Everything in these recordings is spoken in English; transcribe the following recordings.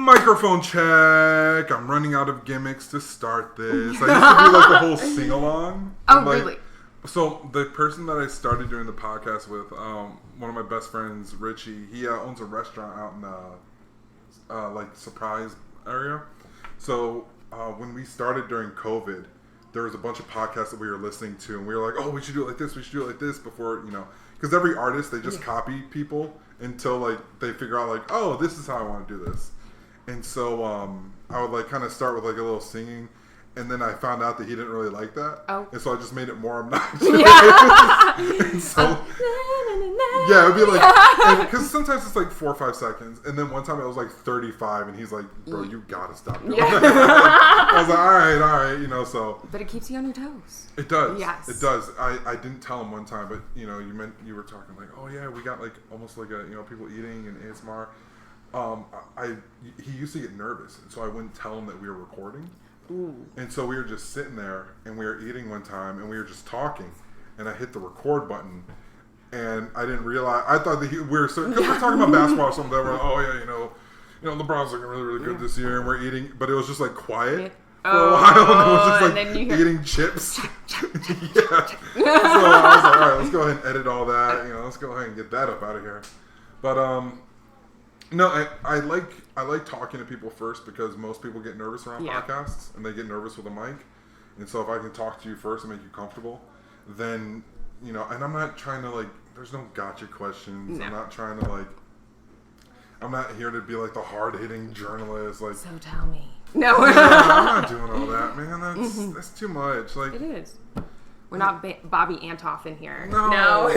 Microphone check. I'm running out of gimmicks to start this. I used to do like a whole sing-along. Oh, really? So the person that I started doing the podcast with, one of my best friends, Richie, he owns a restaurant out in like Surprise area. So when we started during COVID, there was a bunch of podcasts that we were listening to, and we were like, oh, we should do it like this, we should do it like this before, you know, because every artist, they just copy people until like they figure out like, oh, this is how I want to do this. And so I would like kind of start with like a little singing, and then I found out that he didn't really like that. Oh. And so I just made it more obnoxious. And so, yeah, it would be like, because sometimes it's like 4 or 5 seconds, and then one time it was like 35, and he's like, bro, you gotta stop doing that. I was like, all right, you know, so. But it keeps you on your toes. It does. Yes. It does. I didn't tell him one time, but, you know, you were talking like, oh yeah, we got like almost like a, you know, people eating and ASMR. He used to get nervous, and so I wouldn't tell him that we were recording. Ooh. And so we were just sitting there, and we were eating one time, and we were just talking, and I hit the record button, and I didn't realize. I thought that we were because we're talking about basketball or something. That we're like, oh yeah, you know, LeBron's looking really, really good this year, and we're eating, but it was just like quiet for a while, and it was just like eating chips. Yeah. So I was like, all right, let's go ahead and edit all that. You know, let's go ahead and get that up out of here. But no, I like talking to people first because most people get nervous around podcasts and they get nervous with a mic. And so if I can talk to you first and make you comfortable, then, you know, and I'm not trying to like, there's no gotcha questions. No. I'm not trying to like, I'm not here to be like the hard-hitting journalist. Like, so tell me. No. I'm not doing all that, man. That's too much. Like, it is. We're not Bobby Antoff in here. No.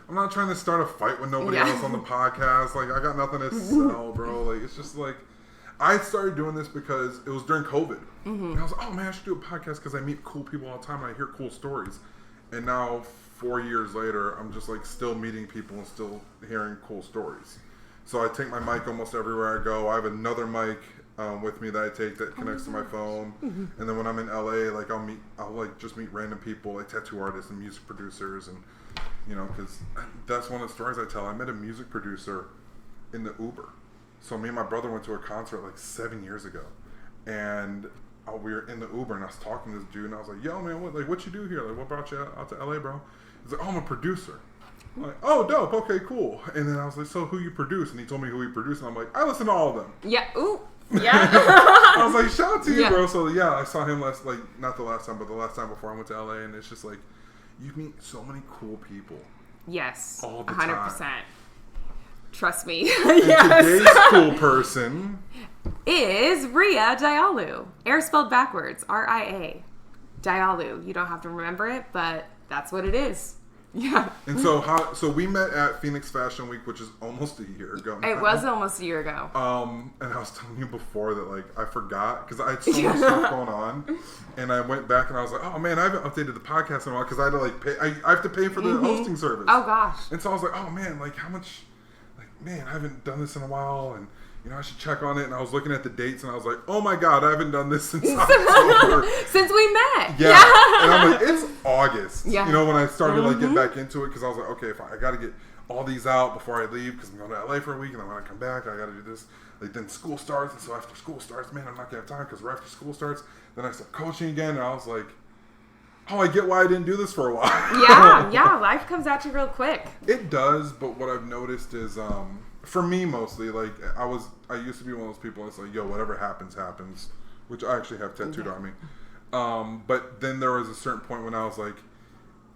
I'm not trying to start a fight with nobody else on the podcast. Like, I got nothing to sell, bro. Like, it's just like, I started doing this because it was during COVID. Mm-hmm. And I was like, oh man, I should do a podcast because I meet cool people all the time and I hear cool stories. And now, 4 years later, I'm just like still meeting people and still hearing cool stories. So I take my mic almost everywhere I go. I have another mic with me that I take that connects to my phone. Mm-hmm. And then when I'm in LA, like I'll like just meet random people, like tattoo artists and music producers, and you know, because that's one of the stories I tell. I met a music producer in the Uber. So me and my brother went to a concert like 7 years ago, and we were in the Uber, and I was talking to this dude, and I was like, "Yo, man, what you do here? Like, what brought you out to LA, bro?" He's like, "Oh, I'm a producer." I'm like, "Oh, dope. Okay, cool." And then I was like, "So who you produce?" And he told me who he produced, and I'm like, "I listen to all of them." Yeah. Ooh. Yeah. I was like, "Shout out to you, bro." So yeah, I saw him not the last time, but the last time before I went to LA, and it's just like, you meet so many cool people. Yes. All the 100%. time. Trust me. Yes. Today's cool person is Ria Diyaolu. Air spelled backwards. R-I-A. Diyaolu. You don't have to remember it, but that's what it is. Yeah. And so we met at Phoenix Fashion Week, which is almost a year ago now. It was almost a year ago. And I was telling you before that like I forgot because I had so much stuff going on, and I went back and I was like, oh man, I haven't updated the podcast in a while because I had to like pay. I have to pay for the hosting service. Oh gosh. And so I was like, oh man, like how much? Like man, I haven't done this in a while, and you know I should check on it. And I was looking at the dates, and I was like, oh my god, I haven't done this since October. Since we met. Yeah. And I'm like, it's August. Yeah. You know, when I started like getting back into it, because I was like, okay, I got to get all these out before I leave because I'm going to LA for a week, and then when I come back, I got to do this. Like then school starts, and so after school starts, man, I'm not gonna have time because right after school starts, then I start coaching again, and I was like, oh, I get why I didn't do this for a while. Yeah, life comes at you real quick. It does, but what I've noticed is, for me mostly, like I used to be one of those people that's like, yo, whatever happens, happens, which I actually have tattooed on me. But then there was a certain point when I was like,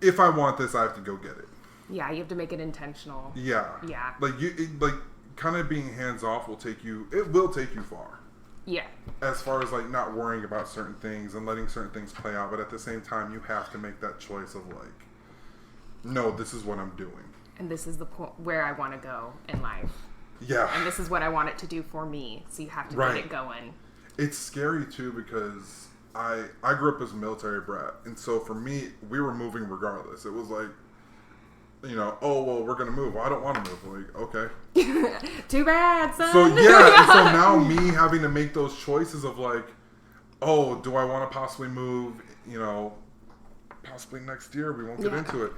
if I want this, I have to go get it. Yeah, you have to make it intentional. Yeah. Like kind of being hands off will take you far. Yeah. As far as like not worrying about certain things and letting certain things play out, but at the same time, you have to make that choice of like, no, this is what I'm doing. And this is the point where I want to go in life. Yeah. And this is what I want it to do for me. So you have to get it going. It's scary too because I grew up as a military brat, and so for me, we were moving regardless. It was like, you know, oh well, we're gonna move. Well, I don't want to move. Like, okay. Too bad, son. So yeah, and so now me having to make those choices of like, oh, do I want to possibly move? You know, possibly next year. We won't get into it.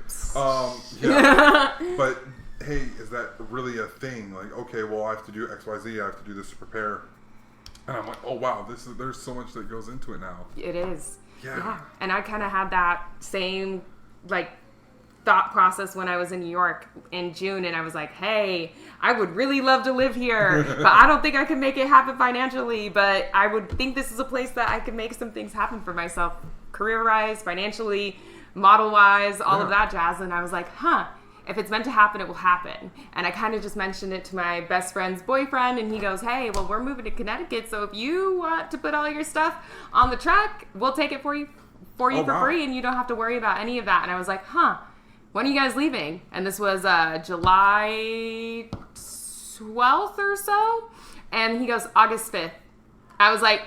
But hey, is that really a thing? Like, okay, well, I have to do X, Y, Z. I have to do this to prepare. And I'm like, oh wow, there's so much that goes into it now. It is. Yeah. And I kind of had that same like thought process when I was in New York in June, and I was like, hey, I would really love to live here, but I don't think I can make it happen financially, but I would think this is a place that I could make some things happen for myself, career-wise, financially, model-wise, all of that jazz. And I was like, if it's meant to happen, it will happen. And I kind of just mentioned it to my best friend's boyfriend, and he goes, hey, well, we're moving to Connecticut, so if you want to put all your stuff on the truck, we'll take it for you for free, and you don't have to worry about any of that. And I was like, when are you guys leaving? And this was July 12th or so. And he goes, August 5th. I was like,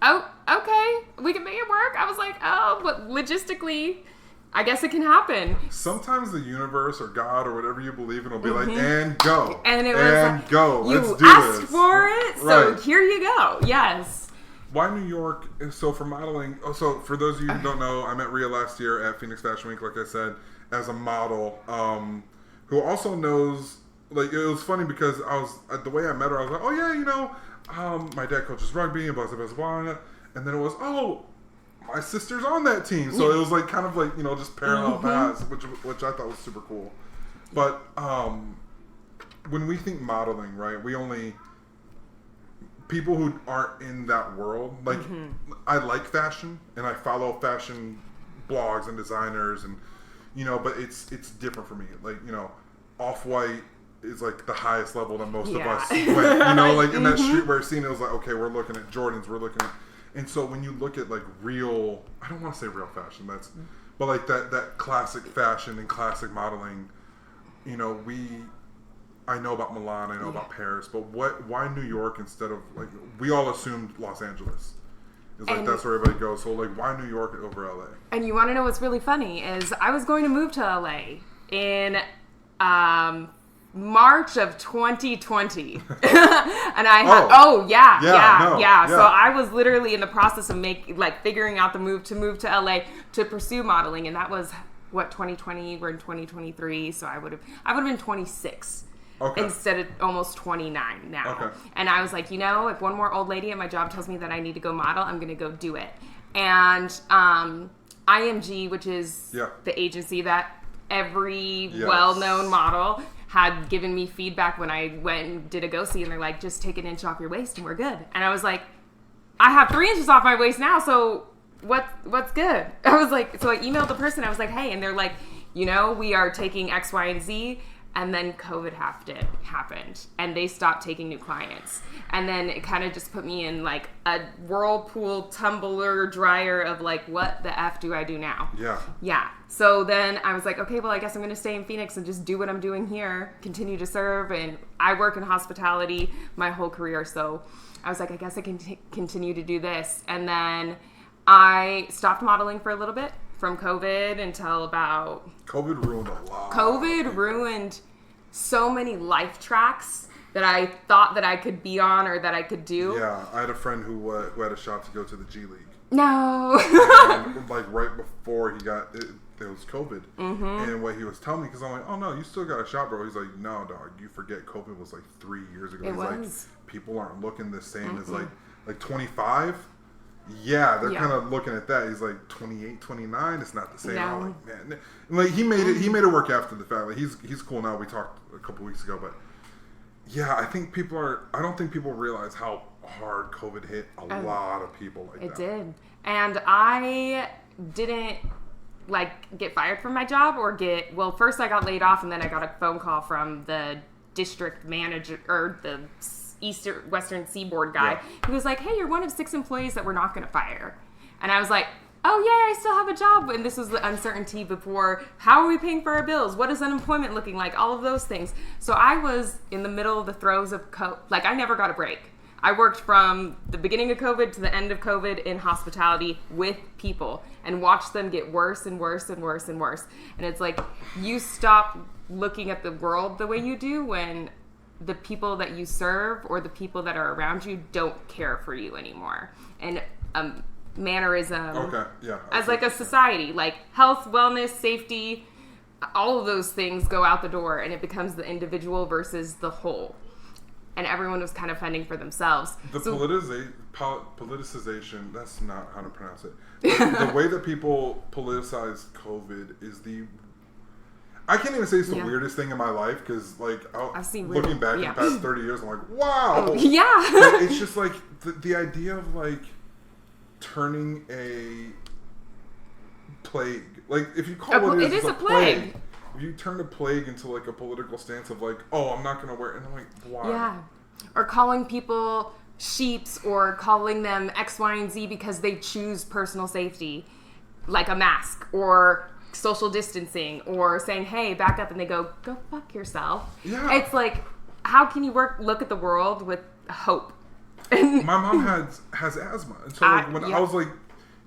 oh, okay, we can make it work. I was like, oh, but logistically, I guess it can happen. Sometimes the universe or God or whatever you believe in will be like, and go. And it was like, go. Let's do this. You asked for it, so here you go. Yes. Why New York? So for modeling, so for those of you who don't know, I met Ria last year at Phoenix Fashion Week, like I said, as a model, who also knows, like, it was funny because the way I met her, I was like, oh yeah, you know, my dad coaches rugby and blah, blah, blah, blah. And then it was, oh, my sister's on that team. So it was like kind of like, you know, just parallel paths, which I thought was super cool. But when we think modeling, right, people who aren't in that world, like, I like fashion and I follow fashion blogs and designers, and you know, but it's different for me. Like, you know, Off-White is like the highest level that most of us went, you know, like in that streetwear scene, it was like, okay, we're looking at Jordans, we're looking at, and so when you look at like real, I don't want to say real fashion, but like that classic fashion and classic modeling, you know, I know about Milan, I know about Paris, but why New York instead of, like, we all assumed Los Angeles. It's like, that's where everybody goes. So, like, why New York over LA? And you want to know what's really funny is I was going to move to LA in March of 2020. And I had, So I was literally in the process of figuring out the move to LA to pursue modeling. And that was, 2020? We're in 2023. So I would have been 26. Okay. Instead of almost 29 now. Okay. And I was like, you know, if one more old lady at my job tells me that I need to go model, I'm going to go do it. And IMG, which is the agency that every well-known model had given me feedback when I went and did a go-see, and they're like, just take an inch off your waist and we're good. And I was like, I have 3 inches off my waist now, so what's good? I was like, so I emailed the person, I was like, hey, and they're like, you know, we are taking X, Y, and Z. And then COVID happened, and they stopped taking new clients. And then it kind of just put me in like a whirlpool tumbler dryer of like, what the F do I do now? Yeah. So then I was like, okay, well, I guess I'm going to stay in Phoenix and just do what I'm doing here, continue to serve. And I work in hospitality my whole career. So I was like, I guess I can continue to do this. And then I stopped modeling for a little bit. From COVID until about... COVID ruined a lot. COVID ruined so many life tracks that I thought that I could be on or that I could do. Yeah, I had a friend who had a shot to go to the G League. No. And, like, right before he got... It was COVID. And what he was telling me, because I'm like, oh, no, you still got a shot, bro. He's like, no, dog, you forget COVID was like 3 years ago. He's like, people aren't looking the same as like 25... Yeah, they're kind of looking at that. He's like 28, 29. It's not the same. I'm like, man, like he made it work after the fact. Like he's cool now. We talked a couple weeks ago, but yeah, I think I don't think people realize how hard COVID hit a lot of people like that. It did, and I didn't get fired from my job or first I got laid off, and then I got a phone call from the district manager or the Western Seaboard guy who was like, hey, you're one of 6 employees that we're not going to fire. And I was like, oh yeah, I still have a job. And this was the uncertainty before, how are we paying for our bills? What is unemployment looking like? All of those things. So I was in the middle of the throes of I never got a break. I worked from the beginning of COVID to the end of COVID in hospitality with people and watched them get worse and worse and worse and worse. And it's like, you stop looking at the world the way you do when the people that you serve or the people that are around you don't care for you anymore. And mannerism as like a society, like health, wellness, safety, all of those things go out the door, and it becomes the individual versus the whole. And everyone was kind of fending for themselves. The politicization, that's not how to pronounce it. The way that people politicize COVID is I can't even say it's the weirdest thing in my life, because like looking back in the past 30 years, I'm like, wow. But it's just like the idea of like turning a plague, like if you call it is a plague. If you turn a plague into like a political stance of like, oh, I'm not going to wear it, and I'm like, why? Yeah. Or calling people sheeps, or calling them X, Y, and Z because they choose personal safety, like a mask or social distancing, or saying, hey, back up, and they go fuck yourself. Yeah. It's like, how can you look at the world with hope? My mom has asthma, and so like, when I was like,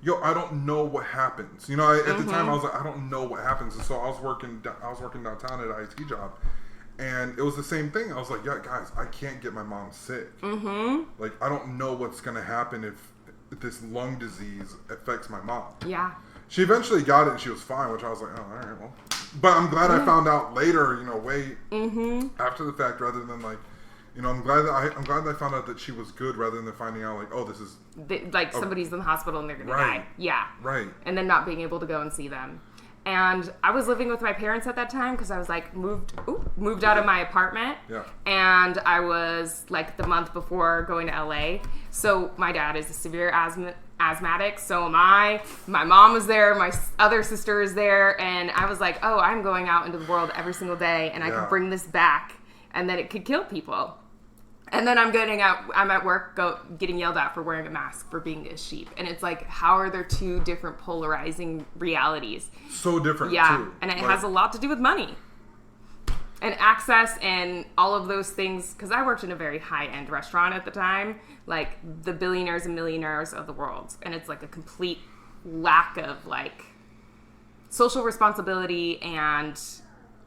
yo, I don't know what happens. You know, at the time I was like, I don't know what happens, and so I was working downtown at an IT job, and it was the same thing. I was like, yeah, guys, I can't get my mom sick. Like, I don't know what's gonna happen if this lung disease affects my mom. Yeah. She eventually got it, and she was fine, which I was like, oh, all right, well. But I'm glad I found out later, you know, way after the fact, rather than like, you know, I'm glad that I found out that she was good, rather than finding out like, oh, this is like somebody's in the hospital and they're gonna die. Yeah, right. And then not being able to go and see them. And I was living with my parents at that time, because I was like moved out of my apartment. Yeah. And I was like the month before going to LA. So my dad is a severe asthmatic, so am I. My mom was there, my other sister is there, and I was like, oh, I'm going out into the world every single day, and I can bring this back, and then it could kill people. And then I'm at work getting yelled at for wearing a mask, for being a sheep. And it's like, how are there two different polarizing realities? So different, too. And it has a lot to do with money and access and all of those things. Because I worked in a very high-end restaurant at the time, like the billionaires and millionaires of the world. And it's like a complete lack of like social responsibility and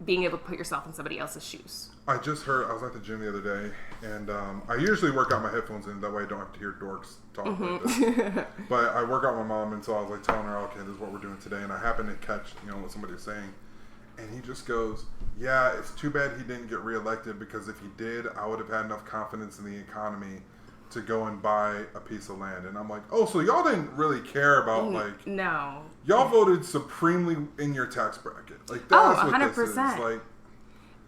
being able to put yourself in somebody else's shoes. I just heard, I was at the gym the other day, and I usually work out my headphones in, that way I don't have to hear dorks talk like this. But I work out my mom, and so I was like telling her, okay, this is what we're doing today, and I happened to catch, you know, what somebody was saying, and he just goes, yeah, it's too bad he didn't get reelected, because if he did, I would have had enough confidence in the economy to go and buy a piece of land. And I'm like, oh, so y'all didn't really care about, like... No. Y'all voted supremely in your tax bracket. Like, that's 100%. What this is. Like...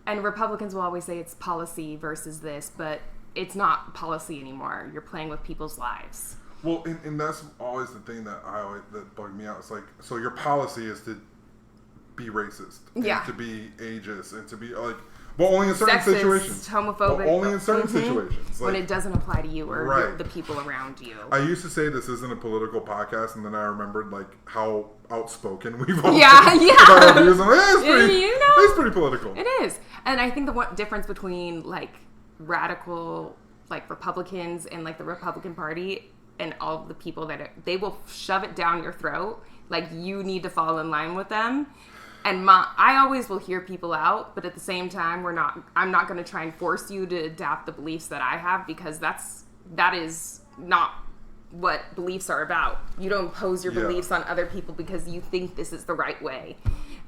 And Republicans will always say it's policy versus this, but it's not policy anymore. You're playing with people's lives. Well, and that's always the thing that bugged me out. It's like, so your policy is to be racist, and to be ageist, and to be like, well, only in certain situations, homophobic, well, only in certain situations, like, when it doesn't apply to you or the people around you. I used to say this isn't a political podcast, and then I remembered like how outspoken we've all been about our views. It's pretty political. It is, and I think the difference between like radical like Republicans and like the Republican Party and all of the people they will shove it down your throat, like you need to fall in line with them. And I always will hear people out, but at the same time, I'm not going to try and force you to adapt the beliefs that I have, because that is not what beliefs are about. You don't impose your beliefs on other people because you think this is the right way.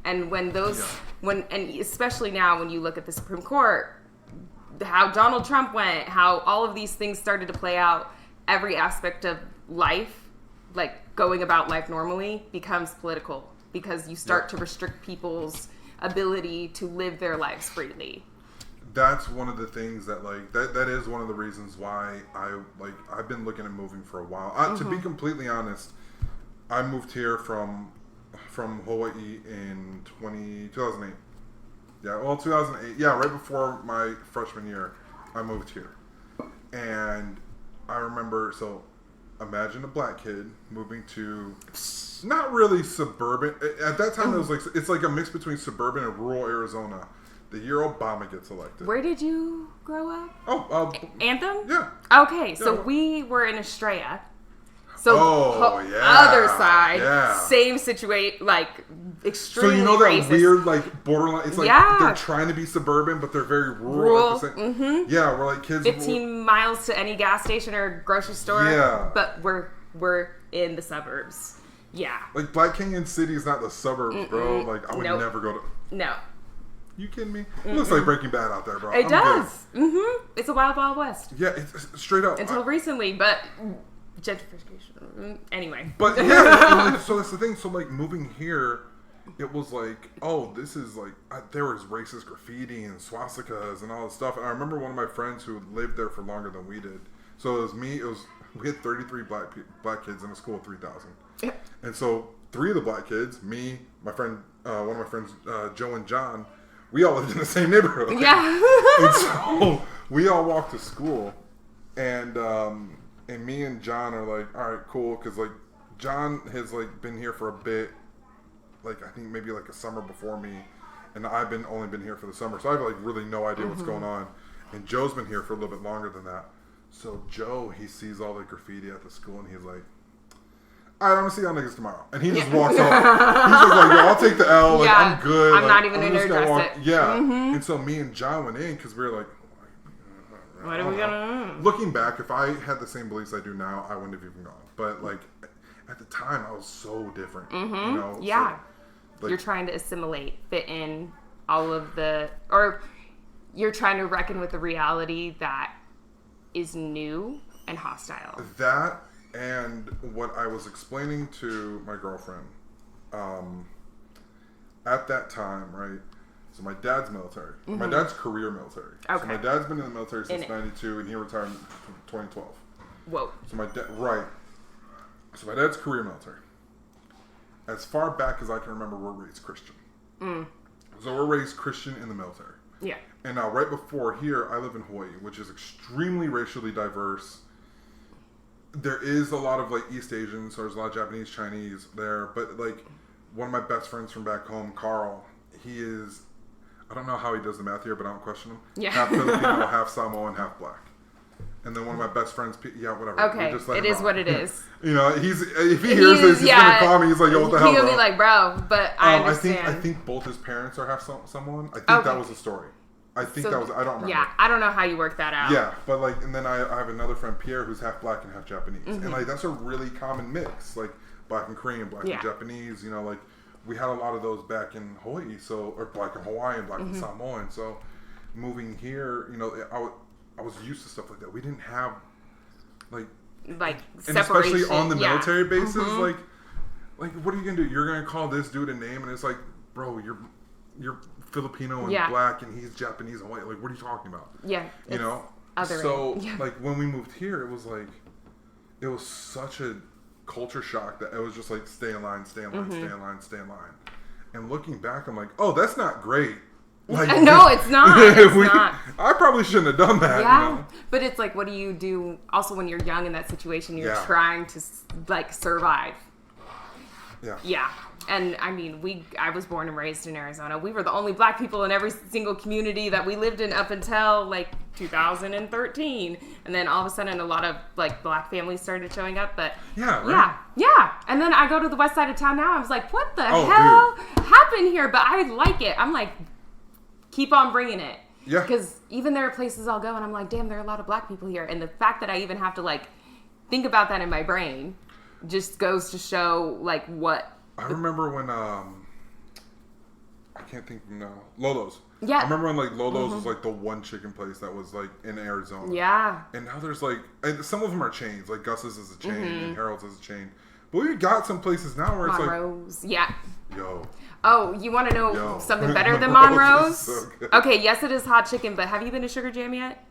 And when and especially now when you look at the Supreme Court, how Donald Trump went, how all of these things started to play out, every aspect of life, like going about life normally, becomes political. Because you start to restrict people's ability to live their lives freely. That's one of the things that like that is one of the reasons why I've been looking at moving for a while. To be completely honest, I moved here from Hawaii in 2008. Yeah, well, 2008. Yeah, right before my freshman year, I moved here, and I remember. So, imagine a black kid moving to. Not really suburban. At that time, it was like it's like a mix between suburban and rural Arizona. The year Obama gets elected. Where did you grow up? Anthem? Yeah. Okay, so we were in Estrella. So other side, same situation, like extremely. So you know that racist. weird like borderline. It's like they're trying to be suburban, but they're very rural. At the same, yeah, we're like kids. 15 miles to any gas station or grocery store. Yeah, but we're in the suburbs. Yeah. Like, Black Canyon City is not the suburbs, bro. Like, I would never go to... No. You kidding me? It looks like Breaking Bad out there, bro. It does. Mm-hmm. It's a wild, wild west. Yeah, it's straight up. Until recently, but gentrification. Anyway. But yeah, so that's the thing. So like moving here, it was like, oh, this is like, there was racist graffiti and swastikas and all this stuff. And I remember one of my friends who lived there for longer than we did. So it was me. We had 33 black kids in a school of 3,000. Yeah. And so 3 of the black kids, me, my friend, one of my friends, Joe and John, we all lived in the same neighborhood. Yeah. And so we all walked to school, and me and John are like, all right, cool, because like John has like been here for a bit, like I think maybe like a summer before me, and I've only been here for the summer, so I have like really no idea what's going on. And Joe's been here for a little bit longer than that. So Joe, he sees all the graffiti at the school, and he's like, all right, I'm gonna see y'all niggas tomorrow. And he just walks off. He's just like, yo, I'll take the L. Like, I'm good. I'm not even going to address it. Yeah. And so me and John went in because we were like, what are we going to do? Looking back, if I had the same beliefs I do now, I wouldn't have even gone. But like, at the time, I was so different. You know? Yeah. So, like, you're trying to assimilate, fit in all of or you're trying to reckon with the reality that is new and hostile. That... And what I was explaining to my girlfriend, at that time, right? So my dad's military. My dad's career military. Okay. So my dad's been in the military since 92, and he retired in 2012. Whoa. So right. So my dad's career military. As far back as I can remember, we're raised Christian. So we're raised Christian in the military. Yeah. And now right before here, I live in Hawaii, which is extremely racially diverse. There is a lot of like East Asians, so there's a lot of Japanese, Chinese there, but like one of my best friends from back home, Carl, he is, I don't know how he does the math here, but I don't question him. Yeah. Half Filipino, half Samoan, half black. And then one of my best friends, whatever. Okay, it is what it is. You know, if he hears this, he's gonna call me. He's like, yo, what the hell, bro? He'll be like, bro, but I understand. I think both his parents are half Samoan. I think that was the story. I think that was, I don't remember. Yeah, I don't know how you work that out. Yeah, but like, and then I have another friend, Pierre, who's half black and half Japanese. And like, that's a really common mix. Like, black and Korean, black and Japanese, you know, like, we had a lot of those back in Hawaii, or black and Hawaiian, black and Samoan. So, moving here, you know, I was used to stuff like that. We didn't have, like separation. And especially on the military bases, like, what are you going to do? You're going to call this dude a name, and it's like, bro, you're Filipino and black, and he's Japanese and white. Like, what are you talking about? Yeah, you know. So, like, when we moved here, it was such a culture shock that it was just like, stay in line, stay in line, stay in line, stay in line. And looking back, I'm like, oh, that's not great. Like, no, it's not. It's not. I probably shouldn't have done that. Yeah, you know? But it's like, what do you do? Also, when you're young in that situation, you're trying to like survive. Yeah. Yeah. And I mean, I was born and raised in Arizona. We were the only black people in every single community that we lived in up until like 2013. And then all of a sudden a lot of like black families started showing up. But yeah. And then I go to the west side of town now. I was like, what the hell happened here? But I like it. I'm like, keep on bringing it. Yeah. Because even there are places I'll go and I'm like, damn, there are a lot of black people here. And the fact that I even have to like think about that in my brain just goes to show like what. I remember when, I can't think now, Lolo's. Yeah. I remember when like Lolo's was like the one chicken place that was like in Arizona. Yeah. And now there's like, and some of them are chains, like Gus's is a chain and Harold's is a chain. But we got some places now where it's Monroe's. Like. Yeah. Yo. Oh, you want to know something better than Monroe's? So okay, yes, it is hot chicken, but have you been to Sugar Jam yet?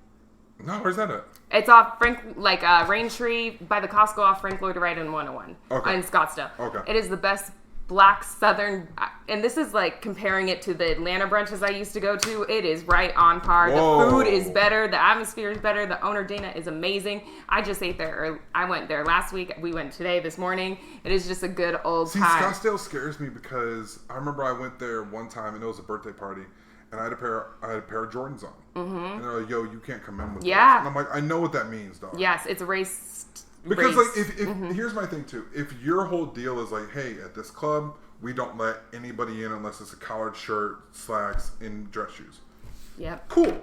No, where's that at? It's off Raintree by the Costco off Frank Lloyd Wright in 101 in Scottsdale. Okay. It is the best black southern, and this is like comparing it to the Atlanta brunches I used to go to. It is right on par. Whoa. The food is better. The atmosphere is better. The owner, Dana, is amazing. I just ate there. I went there last week. We went today, this morning. It is just a good old time. Scottsdale scares me because I remember I went there one time and it was a birthday party. And I had a pair of Jordans on. And they're like, yo, you can't come in with those. And I'm like, I know what that means, dog. Yes, it's a race. Because, like, if here's my thing, too. If your whole deal is like, hey, at this club, we don't let anybody in unless it's a collared shirt, slacks, and dress shoes. Yep. Cool.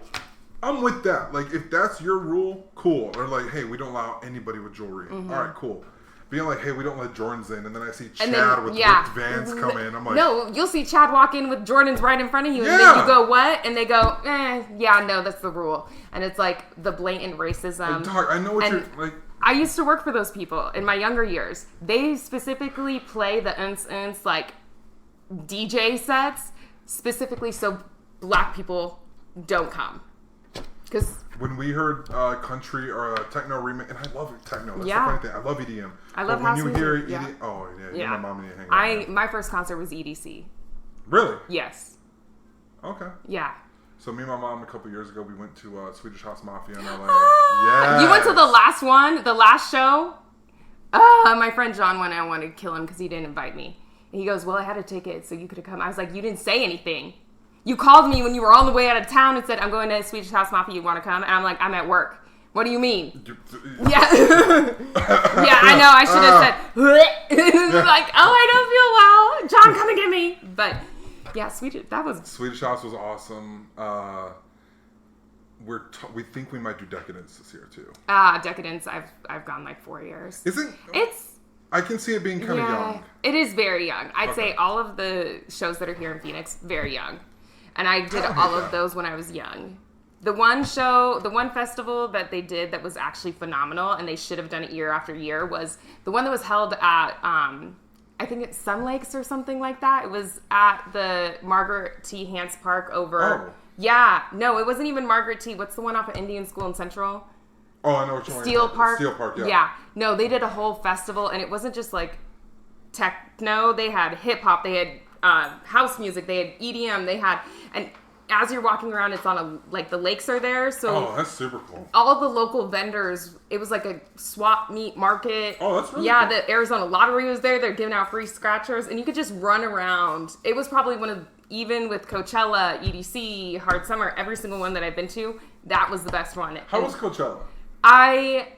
I'm with that. Like, if that's your rule, cool. Or like, hey, we don't allow anybody with jewelry. All right, cool. being like, hey, we don't let Jordans in, and then I see Chad with ripped Vans come in. I'm like, no, you'll see Chad walk in with Jordans right in front of you, and then you go, what? And they go, yeah, no, that's the rule. And it's like the blatant racism. Like, dog, I know what you're like. I used to work for those people in my younger years. They specifically play the like DJ sets specifically so black people don't come. Because when we heard country or techno remix, and I love techno. That's the funny thing. I love EDM. I love house music. When you hear EDM, oh yeah, my mom and you hang out. My first concert was EDC. Really? Yes. Okay. Yeah. So me and my mom a couple years ago, we went to Swedish House Mafia in LA. Yeah. You went to the last one, the last show? My friend John went. I wanted to kill him because he didn't invite me. And he goes, well, I had a ticket, so you could have come. I was like, you didn't say anything. You called me when you were on the way out of town and said, I'm going to Swedish House Mafia, you want to come? And I'm like, I'm at work. What do you mean? Yeah. Yeah, I know. I should have said, like, oh, I don't feel well. John, come and get me. But, yeah, Swedish House was awesome. We think we might do Decadence this year, too. Decadence, I've gone like 4 years. It's... I can see it being kind of young. It is very young. I'd say all of the shows that are here in Phoenix, very young. And I did all of those when I was young. The one festival that they did that was actually phenomenal, and they should have done it year after year, was the one that was held at, I think it's Sun Lakes or something like that. It was at the Margaret T. Hance Park over... Oh. Yeah. No, it wasn't even Margaret T. What's the one off of Indian School in Central? Oh, I know what you're talking Steel about. Park. Steel Park, yeah. Yeah. No, they did a whole festival, and it wasn't just like techno. They had hip hop. They had house music. They had EDM. They had, and as you're walking around, it's on the lakes are there. So that's super cool. All the local vendors. It was like a swap meet market. Oh, that's really cool. The Arizona Lottery was there. They're giving out free scratchers, and you could just run around. It was probably one of, even with Coachella, EDC, Hard Summer, every single one that I've been to, that was the best one. How was Coachella? I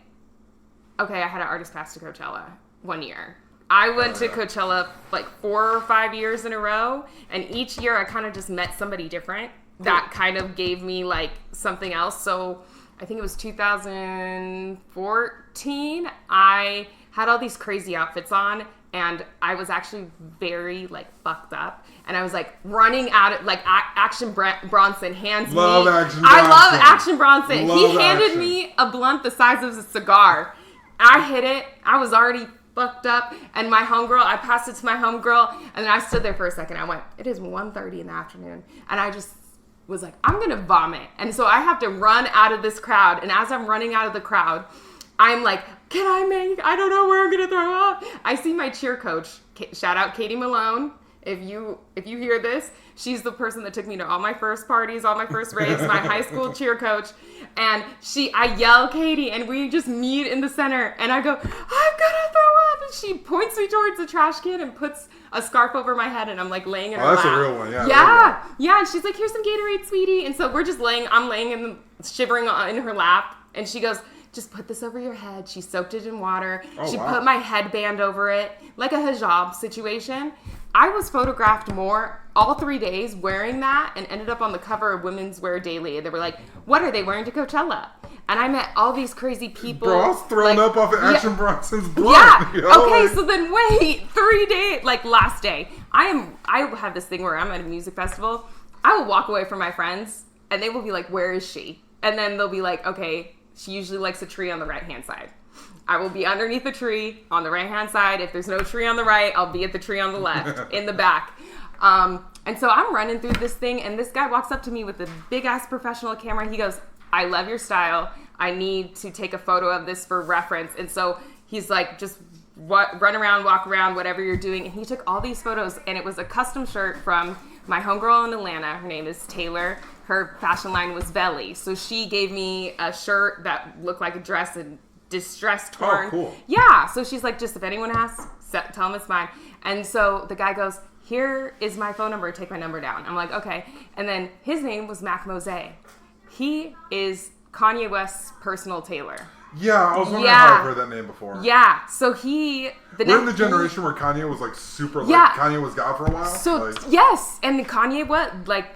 had an artist pass to Coachella 1 year. I went to Coachella like 4 or 5 years in a row, and each year I kind of just met somebody different that kind of gave me like something else. So I think it was 2014. I had all these crazy outfits on, and I was actually very like fucked up, and I was like running out of like Action Bronson hands me. Action Bronson. I love Action Bronson. He handed me a blunt the size of a cigar. I hit it. I was already fucked up, and my homegirl, I passed it to my homegirl, and then I stood there for a second. I went, it is 1:30 in the afternoon, and I just was like, I'm gonna vomit, and so I have to run out of this crowd, and as I'm running out of the crowd, I'm like, I don't know where I'm gonna throw up. I see my cheer coach, shout out Katie Malone. If you hear this, she's the person that took me to all my first parties, all my first raves, my high school cheer coach. And I yell, Katie, and we just meet in the center. And I go, I'm gonna throw up. And she points me towards the trash can and puts a scarf over my head. And I'm like laying in her lap. That's a real one, yeah. Yeah. Yeah. And she's like, here's some Gatorade, sweetie. And so we're just I'm laying shivering in her lap. And she goes, just put this over your head. She soaked it in water. She put my headband over it, like a hijab situation. I was photographed all 3 days wearing that, and ended up on the cover of Women's Wear Daily. They were like, what are they wearing to Coachella? And I met all these crazy people. Bro, I was thrown up off of Action Bronson's blunt. Yeah. Okay, so then wait, 3 days, like last day. I have this thing where I'm at a music festival. I will walk away from my friends, and they will be like, where is she? And then they'll be like, okay, she usually likes a tree on the right-hand side. I will be underneath the tree on the right-hand side. If there's no tree on the right, I'll be at the tree on the left, in the back. And so I'm running through this thing, and this guy walks up to me with a big-ass professional camera. He goes, I love your style. I need to take a photo of this for reference. And so he's like, just run around, walk around, whatever you're doing. And he took all these photos, and it was a custom shirt from my homegirl in Atlanta. Her name is Taylor. Her fashion line was Belly. So she gave me a shirt that looked like a dress and distressed torn. Oh, cool. Yeah. So she's like, just if anyone asks, tell them it's mine. And so the guy goes, here is my phone number. Take my number down. I'm like, okay. And then his name was Mac Mose. He is Kanye West's personal tailor. Yeah, I was wondering how I've heard that name before. Yeah, so we're in the generation where Kanye was like super, Kanye was God for a while. So, yes, and Kanye,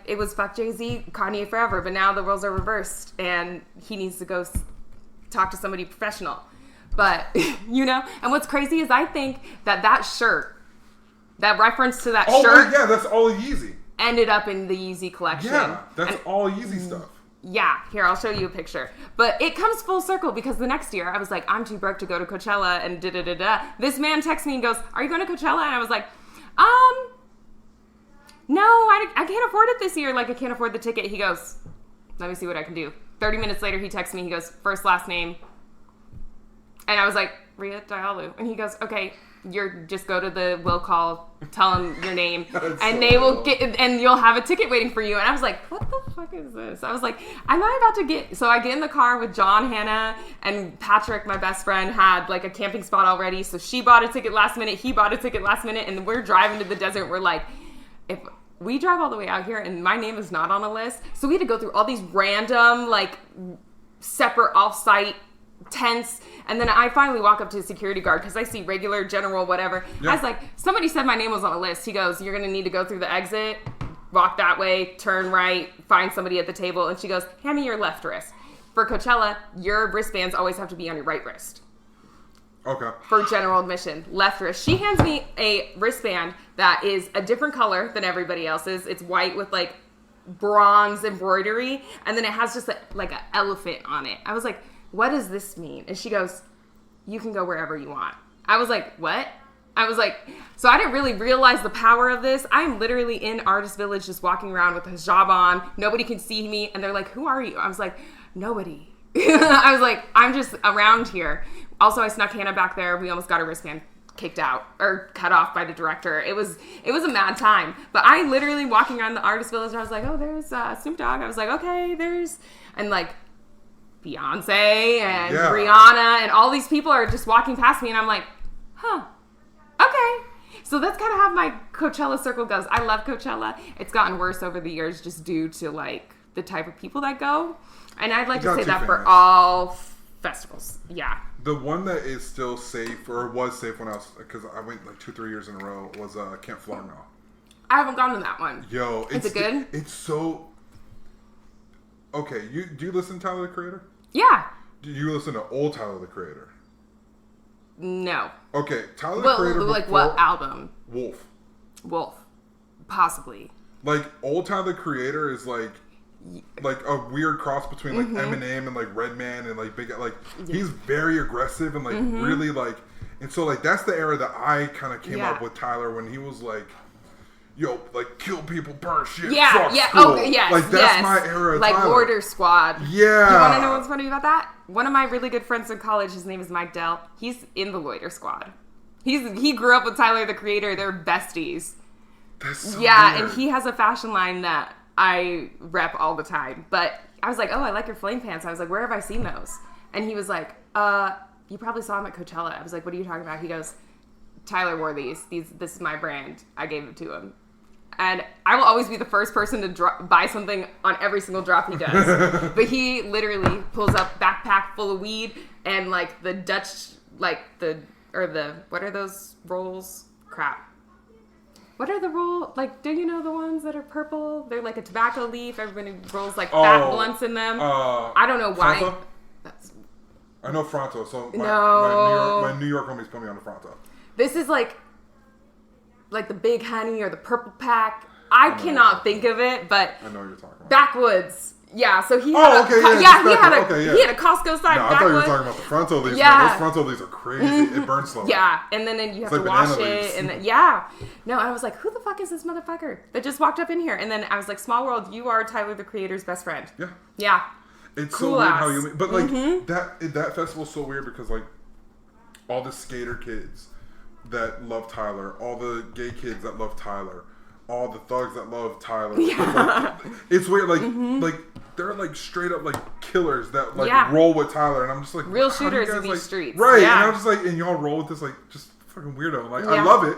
it was fuck Jay-Z, Kanye forever, but now the roles are reversed, and he needs to go talk to somebody professional. But, and what's crazy is I think that shirt, that reference to that shirt. Oh, yeah, that's all Yeezy. Ended up in the Yeezy collection. Yeah, that's all Yeezy stuff. Yeah, here, I'll show you a picture. But it comes full circle because the next year I was like, I'm too broke to go to Coachella and da-da-da-da. This man texts me and goes, are you going to Coachella? And I was like, no, I can't afford it this year. Like, I can't afford the ticket. He goes, let me see what I can do. 30 minutes later, he texts me. He goes, first, last name. And I was like, Ria Diyaolu. And he goes, okay, just go to the will call, tell them your name, and they will and you'll have a ticket waiting for you. And I was like, what the fuck is this? I was like, am I about to so I get in the car with John, Hannah, and Patrick, my best friend, had like a camping spot already. So she bought a ticket last minute, he bought a ticket last minute, and we're driving to the desert. We're like, if we drive all the way out here and my name is not on a list. So we had to go through all these random, like, separate off-site tents, and then I finally walk up to a security guard because I see regular, general, whatever. Yeah. I was like, somebody said my name was on a list. He goes, you're going to need to go through the exit, walk that way, turn right, find somebody at the table. And she goes, hand me your left wrist. For Coachella, your wristbands always have to be on your right wrist. Okay. For general admission, left wrist. She hands me a wristband that is a different color than everybody else's. It's white with like bronze embroidery, and then it has just like an elephant on it. I was like, what does this mean? And she goes, you can go wherever you want. I was like, what? I was like, so I didn't really realize the power of this. I'm literally in Artist Village just walking around with a hijab on. Nobody can see me. And they're like, who are you? I was like, nobody. I was like, I'm just around here. Also, I snuck Hannah back there. We almost got her wristband kicked out or cut off by the director. It was a mad time. But I literally walking around the Artist Village, I was like, oh, there's Snoop Dogg. I was like, okay, and like Beyonce and Rihanna and all these people are just walking past me, and I'm like, huh, okay. So that's kind of how my Coachella circle goes. I love Coachella. It's gotten worse over the years just due to like the type of people that go. And I'd like to say that for all festivals. Yeah. The one that is still safe, or was safe when because I went like 2-3 years in a row, was Camp Florida. I haven't gone to that one. Yo, is it good? It's so... Okay, do you listen to Tyler, the Creator? Yeah. Do you listen to old Tyler, the Creator? No. Okay, Tyler, the Creator like what album? Wolf. Possibly. Like, old Tyler, the Creator is like a weird cross between like Eminem and like Redman and like he's very aggressive and like really like, and so like that's the era that I kind of came up with Tyler, when he was like, yo, like kill people, burn shit, fuck school. Okay, yes, like that's my era. Like Tyler. Order Squad. Yeah. You want to know what's funny about that? One of my really good friends in college, his name is Mike Dell. He's in the Loiter Squad. He grew up with Tyler, the Creator. They're besties. That's so weird. And he has a fashion line that I rep all the time. But I was like, oh, I like your flame pants. I was like, where have I seen those? And he was like, you probably saw them at Coachella. I was like, what are you talking about? He goes, Tyler wore these. This is my brand. I gave it to him. And I will always be the first person to buy something on every single drop he does. But he literally pulls up backpack full of weed and like the Dutch, like what are those rolls? Crap. What are the like, do you know the ones that are purple? They're like a tobacco leaf. Everybody rolls like fat blunts in them. I don't know why. Fronto? I know Fronto. So my New York homies put me on the Fronto. This is like the Big Honey or the Purple Pack. I cannot think of it, but I know what you're talking about. Backwoods. Yeah, so he had he had a Costco size. I thought you were talking about the Fronto leaves. Yeah. Those Fronto leaves are crazy. It burns slow. Yeah, and then you have to wash it. And then, no, I was like, who the fuck is this motherfucker that just walked up in here? And then I was like, small world, you are Tyler, the Creator's best friend. Yeah. Yeah. It's cool so weird how you... But like, that festival's so weird because like, all the skater kids that love Tyler, all the gay kids that love Tyler, all the thugs that love Tyler. Yeah. It's weird, like they're like straight up like killers that like roll with Tyler, and I'm just like real shooters in these streets, right? Yeah. And I'm just like, and y'all roll with this like just fucking weirdo. Like I love it,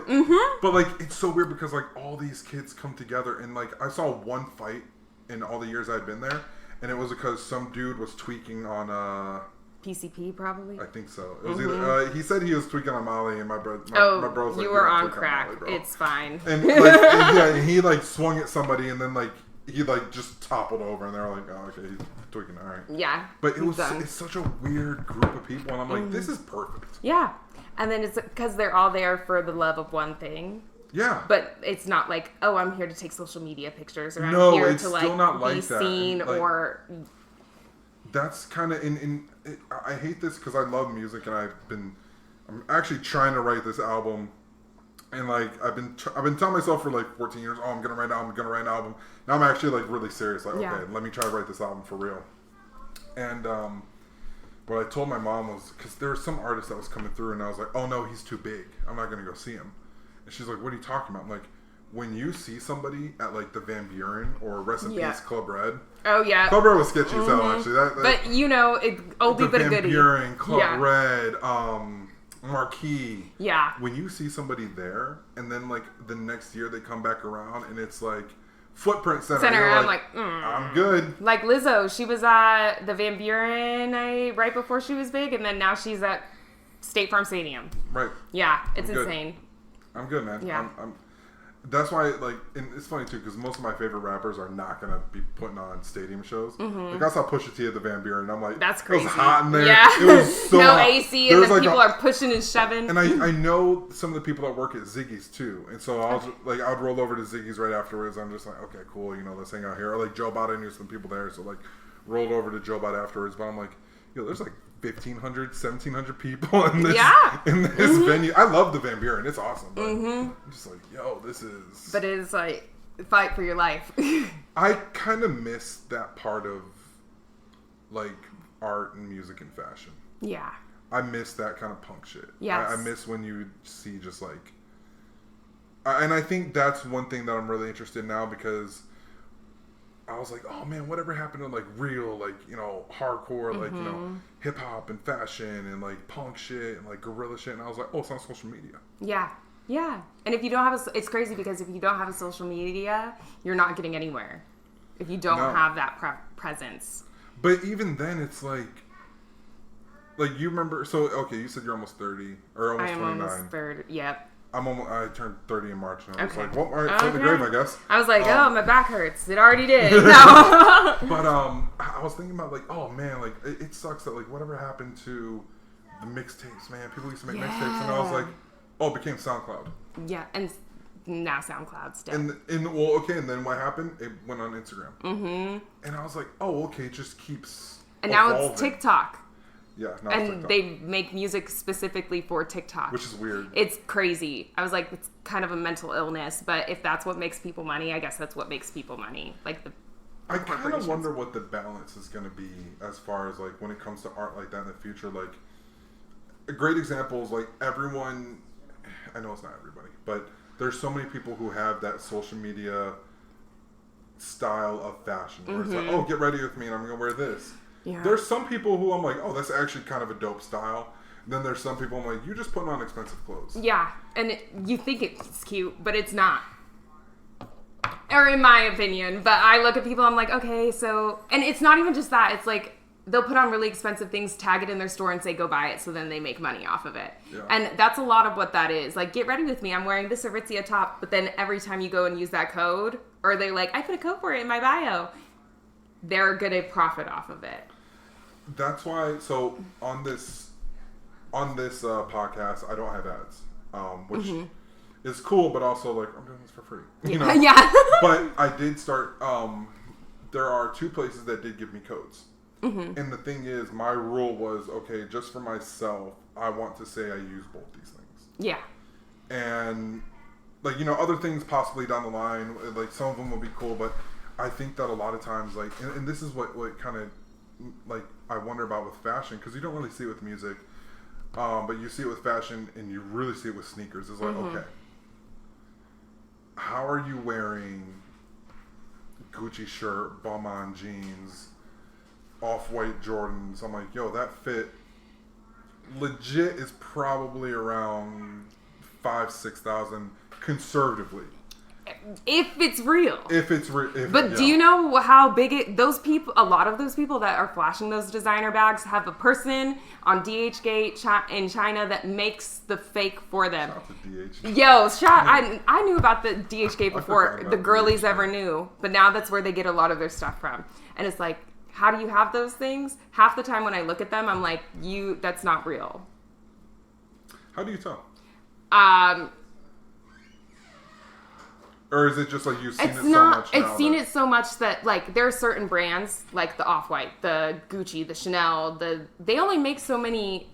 but like it's so weird because like all these kids come together, and like I saw one fight in all the years I've been there, and it was because some dude was tweaking on PCP, probably. I think so. It was either he said he was tweaking on Molly, and my bro was like, you were on crack. Molly, it's fine. And like, and he like swung at somebody, and then like he like just toppled over, and they're like, oh, okay, he's tweaking, all right. Yeah. But it's such a weird group of people, and I'm like, this is perfect. Yeah. And then it's because they're all there for the love of one thing. Yeah. But it's not like, oh, I'm here to take social media pictures, or I'm here to like be seen, or... That's kind of I hate this because I love music, and I'm actually trying to write this album, and like I've been telling myself for like 14 years, oh, I'm gonna write an album. Now I'm actually like really serious, like okay, let me try to write this album for real. And what I told my mom was, because there was some artist that was coming through, and I was like, oh no, he's too big, I'm not gonna go see him. And she's like, what are you talking about? I'm like, when you see somebody at like the Van Buren or Rest in Peace Club Red. Oh yeah. Club Red was sketchy as hell, actually. But you know, oldie but a goodie. Van Buren, Club Red, Marquee. Yeah. When you see somebody there, and then like the next year they come back around and it's like Footprint Center. I'm like, I'm good. Like Lizzo, she was at the Van Buren right before she was big, and then now she's at State Farm Stadium. Right. Yeah, it's insane. I'm good, man. Yeah. That's why, like, and it's funny too, because most of my favorite rappers are not gonna be putting on stadium shows. Mm-hmm. Like I saw Pusha T at the Van Buren, and I'm like, that's crazy. It was hot in there. Yeah. It was so no hot. AC, and then like people are pushing and shoving. And I know some of the people that work at Ziggy's too, and so I would roll over to Ziggy's right afterwards. I'm just like, okay, cool, let's hang out here. Or like Joe Bot, I knew some people there, so like rolled over to Joe Bot afterwards. But I'm like, there's like 1,500, 1,700 people in this venue. I love the Van Buren. It's awesome. But I'm just like, this is... But it is like, fight for your life. I kind of miss that part of, like, art and music and fashion. Yeah. I miss that kind of punk shit. Yes. I miss when you see just, like... and I think that's one thing that I'm really interested in now, because... I was like, oh man, whatever happened to like real, like, hardcore, like, hip hop and fashion and like punk shit and like guerrilla shit. And I was like, oh, it's on social media. Yeah. Yeah. And if you don't have it's crazy because if you don't have a social media, you're not getting anywhere. If you don't have that presence. But even then, it's like you remember, so, okay, you said you're almost 30 or almost 29. I'm almost 30. Yep. I turned 30 in March, and I was like, well, all right, for the grave, I guess. I was like, my back hurts. It already did. No. But I was thinking about, like, oh, man, like, it sucks that, like, whatever happened to the mixtapes, man. People used to make mixtapes, and I was like, oh, it became SoundCloud. Yeah, and now SoundCloud's dead. And then what happened? It went on Instagram. Mm-hmm. And I was like, oh, okay, it just keeps And evolving. now it's TikTok. Yeah, and they make music specifically for TikTok, which is weird. It's crazy. I was like, it's kind of a mental illness, but if that's what makes people money, I guess that's what makes people money. Like I kind of wonder what the balance is going to be as far as like when it comes to art like that in the future. Like a great example is like everyone. I know it's not everybody, but there's so many people who have that social media style of fashion where it's like, oh, get ready with me, and I'm going to wear this. Yeah. There's some people who I'm like, oh, that's actually kind of a dope style. And then there's some people I'm like, you're just putting on expensive clothes. Yeah, and you think it's cute, but it's not. Or in my opinion. But I look at people, I'm like, okay, so... And it's not even just that. It's like, they'll put on really expensive things, tag it in their store, and say, go buy it, so then they make money off of it. Yeah. And that's a lot of what that is. Like, get ready with me. I'm wearing this Aritzia top, but then every time you go and use that code, or they're like, I put a code for it in my bio, they're going to profit off of it. That's why, so on this podcast, I don't have ads, which is cool, but also like I'm doing this for free, Yeah. But I did start. There are 2 places that did give me codes, and the thing is, my rule was okay. Just for myself, I want to say I use both these things. Yeah. And like other things possibly down the line, like some of them will be cool, but I think that a lot of times, like, and this is what kind of like I wonder about with fashion, because you don't really see it with music, but you see it with fashion, and you really see it with sneakers. It's like, okay, how are you wearing Gucci shirt, Balmain jeans, off-white Jordans? I'm like, yo, that fit legit is probably around $5,000-6,000 conservatively. If it's real. But do you know how big a lot of those people that are flashing those designer bags have a person on DHgate in China that makes the fake for them. Shout out to DH. Yo, I knew about the DHgate before the girlies ever knew, but now that's where they get a lot of their stuff from. And it's like, how do you have those things? Half the time when I look at them, I'm like, that's not real. How do you tell? Or is it just like you've seen it so much now? I've seen it so much that like there are certain brands like the Off-White, the Gucci, the Chanel, they only make so many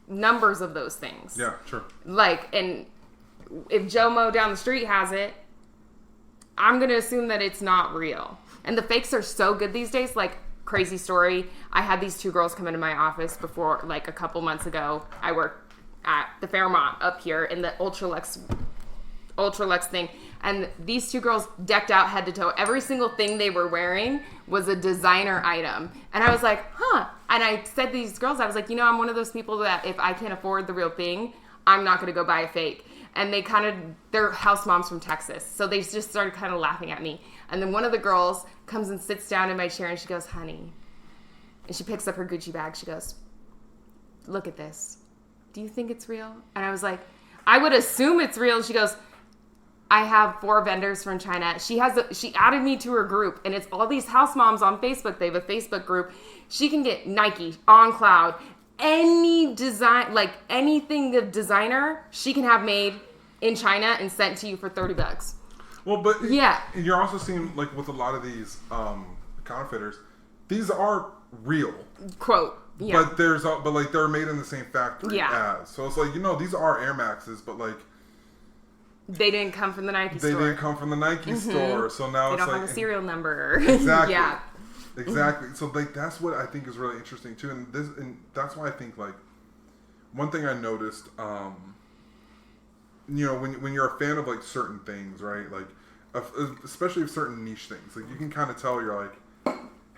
numbers of those things. Yeah, sure. Like, and if Joe Mo down the street has it, I'm going to assume that it's not real. And the fakes are so good these days. Like, crazy story. I had these 2 girls come into my office before, like a couple months ago. I work at the Fairmont up here in the Ultralux thing, and these 2 girls decked out head to toe. Every single thing they were wearing was a designer item, and I was like, huh. And I said to these girls, I was like, I'm one of those people that if I can't afford the real thing, I'm not going to go buy a fake. And they're house moms from Texas, so they just started kind of laughing at me. And then one of the girls comes and sits down in my chair, and she goes, honey, and she picks up her Gucci bag. She goes, look at this. Do you think it's real? And I was like, I would assume it's real. And she goes, I have 4 vendors from China. She added me to her group, and it's all these house moms on Facebook. They have a Facebook group. She can get Nike, On Cloud, any design, like anything of designer, she can have made in China and sent to you for $30. Well, but yeah, you're also seeing like with a lot of these counterfeiters, these are real. Quote. Yeah. But they're made in the same factory as. So it's like, these are Air Maxes, but like they didn't come from the Nike store. They didn't come from the Nike store. So now they it's don't have a serial number. Exactly. Yeah. Exactly. So like that's what I think is really interesting too, and that's why I think like one thing I noticed, when you're a fan of like certain things, right? Like especially of certain niche things, like you can kind of tell you're like,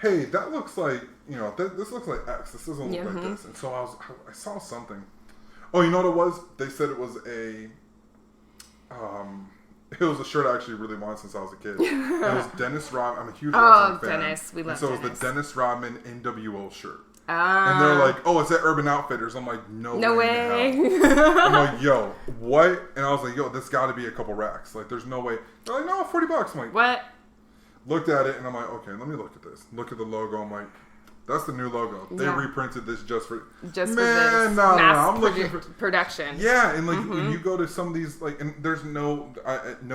hey, that looks like this looks like X. This doesn't look like this. And so I saw something. Oh, you know what it was? They said it was it was a shirt I actually really wanted since I was a kid. It was Dennis Rodman. I'm a huge wrestling fan. Dennis. We love Dennis. So it was the Dennis Rodman NWO shirt. And they're like, oh, it's at Urban Outfitters. I'm like, no way. I'm like, yo, what? And I was like, yo, this got to be a couple racks. Like, there's no way. They're like, no, $40. I'm like, what? Looked at it and I'm like, okay, let me look at this. Look at the logo. I'm like, that's the new logo. They reprinted this just for this. I'm looking for production. Yeah, and like when you go to some of these, like, and there's no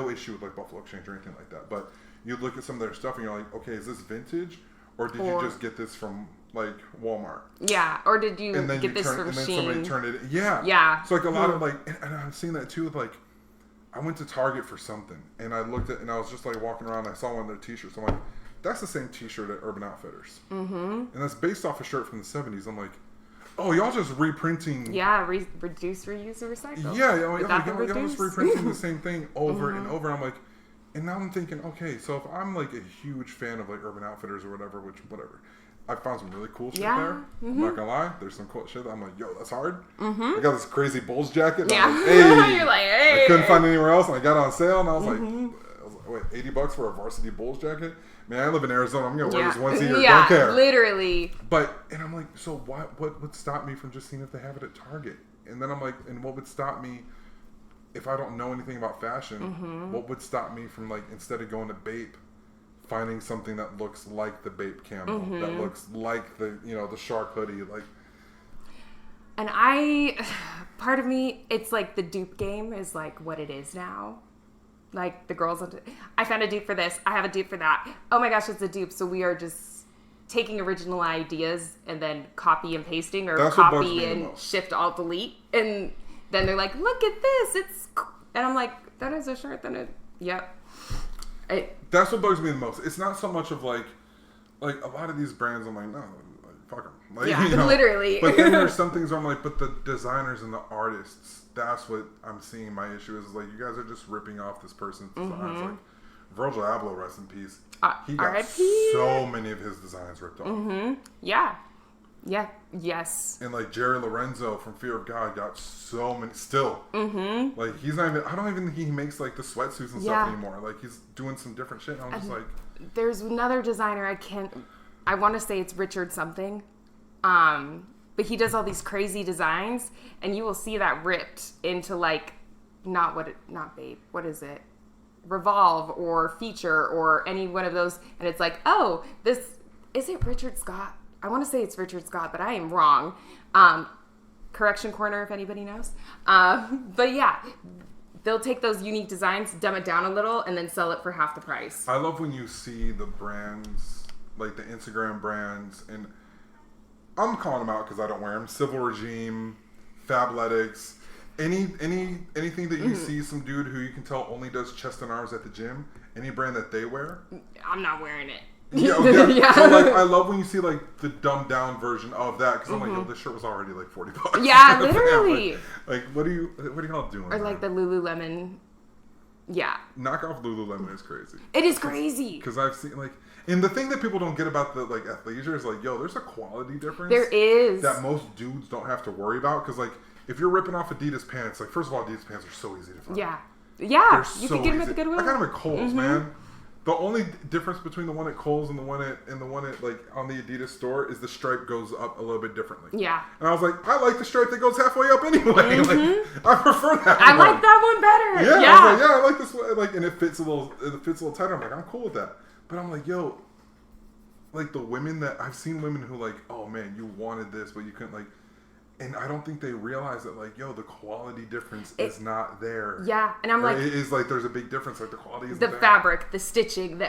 issue with like Buffalo Exchange or anything like that, but you look at some of their stuff and you're like, okay, is this vintage or did you just get this from like Walmart? Yeah, or did you get this from Shein? And then somebody turned it. Yeah, yeah. So like a lot of like, and I'm seeing that too with like. I went to Target for something, and I looked at, and I was just like walking around. And I saw one of their T-shirts. I'm like, that's the same T-shirt at Urban Outfitters, and that's based off a shirt from the '70s. I'm like, oh, y'all just reprinting? Yeah, reduce, reuse, or recycle. Yeah, y'all just reprinting the same thing over and over. I'm like, and now I'm thinking, okay, so if I'm like a huge fan of like Urban Outfitters or whatever, I found some really cool shit there. I'm not gonna lie, there's some cool shit that I'm like, yo, that's hard. I got this crazy Bulls jacket. Yeah. Like, hey. You're like, hey. I couldn't find it anywhere else, and I got it on sale, and I was like, wait, $80 for a varsity Bulls jacket? Man, I live in Arizona. I'm gonna wear this once a year. Don't care. Literally. And I'm like, so what would stop me from just seeing if they have it at Target? And then I'm like, and what would stop me if I don't know anything about fashion? What would stop me from like instead of going to Bape, finding something that looks like the Bape camo, that looks like the the shark hoodie, like. And part of me, it's like the dupe game is like what it is now. Like the girls, I found a dupe for this. I have a dupe for that. Oh my gosh, it's a dupe. So we are just taking original ideas and then copy and pasting, or copy and shift, alt, delete, and then they're like, "Look at this! And I'm like, "That is a shirt." Then yep. That's what bugs me the most. It's not so much of like a lot of these brands. I'm like, no, fuck them. Like, literally. But then there's some things where I'm like, but the designers and the artists. That's what I'm seeing. My issue is like, you guys are just ripping off this person's designs. Like Virgil Abloh, rest in peace. He got so many of his designs ripped off. Yeah. Yes. And like Jerry Lorenzo from Fear of God got so many still. Mm-hmm. Like he's not even. I don't even think he makes like the sweatsuits and stuff anymore. Like he's doing some different shit. And I'm just like. There's another designer. I want to say it's Richard something. But he does all these crazy designs, and you will see that ripped into like not Babe. What is it? Revolve or Feature or any one of those, and it's like, oh, this is it Richard Scott? I want to say it's Richard Scott, but I am wrong. Correction corner if anybody knows. But yeah, they'll take those unique designs, dumb it down a little, and then sell it for half the price. I love when you see the brands, like the Instagram brands, and I'm calling them out because I don't wear them. Civil Regime, Fabletics, anything that you see some dude who you can tell only does chest and arms at the gym, any brand that they wear. I'm not wearing it. Yeah. So like, I love when you see like the dumbed down version of that because I'm like, yo, this shirt was already like $40. Yeah, literally. like, what are y'all doing? Or like the Lululemon. Yeah. Knock off Lululemon is crazy. It is crazy. Because I've seen like. And the thing that people don't get about the like athleisure is like, yo, there's a quality difference. There is. That most dudes don't have to worry about. Because like, if you're ripping off Adidas pants, like first of all, Adidas pants are so easy to find. Yeah. Yeah. They're you so can get them easy. at the Goodwill. I got them at Kohl's, man. The only difference between the one at Kohl's and the one at like on the Adidas store is the stripe goes up a little bit differently. Yeah. And I was like, I like the stripe that goes halfway up anyway. Like, I prefer that. I like that one better. Yeah. I was like, I like this one. Like, and it fits a little tighter. I'm like, I'm cool with that. But I'm like, yo. Like the women that I've seen women who like, oh man, you wanted this, but you couldn't like, and I don't think they realize that like, yo, the quality difference is not there. Yeah, and I'm like, it is like there's a big difference. Like the quality is the fabric, the stitching,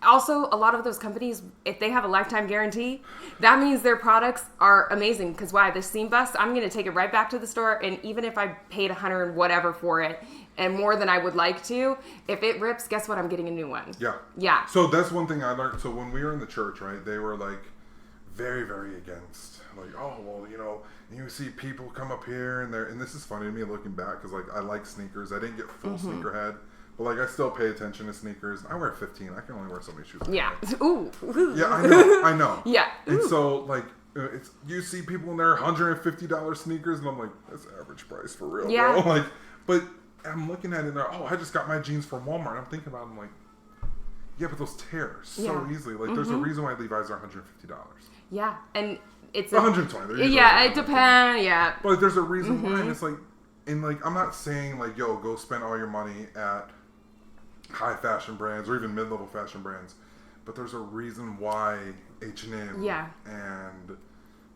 also a lot of those companies, if they have a lifetime guarantee, that means their products are amazing. Because why? The seam bust, I'm gonna take it right back to the store, and even if I paid $100 and whatever for it. And more than I would like to. If it rips, guess what? I'm getting a new one. Yeah. Yeah. So that's one thing I learned. So when we were in the church, right, they were like very, very against. Like, oh, well, you know, you see people come up here and this is funny to me looking back because like I like sneakers. I didn't get full sneakerhead. But like I still pay attention to sneakers. I wear 15. I can only wear so many shoes. Yeah. Ooh. Yeah, I know. Yeah. And so like you see people in their $150 sneakers and I'm like, that's average price for real, bro. Like, but I'm looking at it and they're, I just got my jeans from Walmart. And I'm thinking about it, I'm like, yeah, but those tear so easily. Like, there's a reason why Levi's are $150. Yeah, and it's $120. Yeah, it depends. Yeah, but there's a reason why. And it's like, I'm not saying like, yo, go spend all your money at high fashion brands or even mid-level fashion brands. But there's a reason why H&M and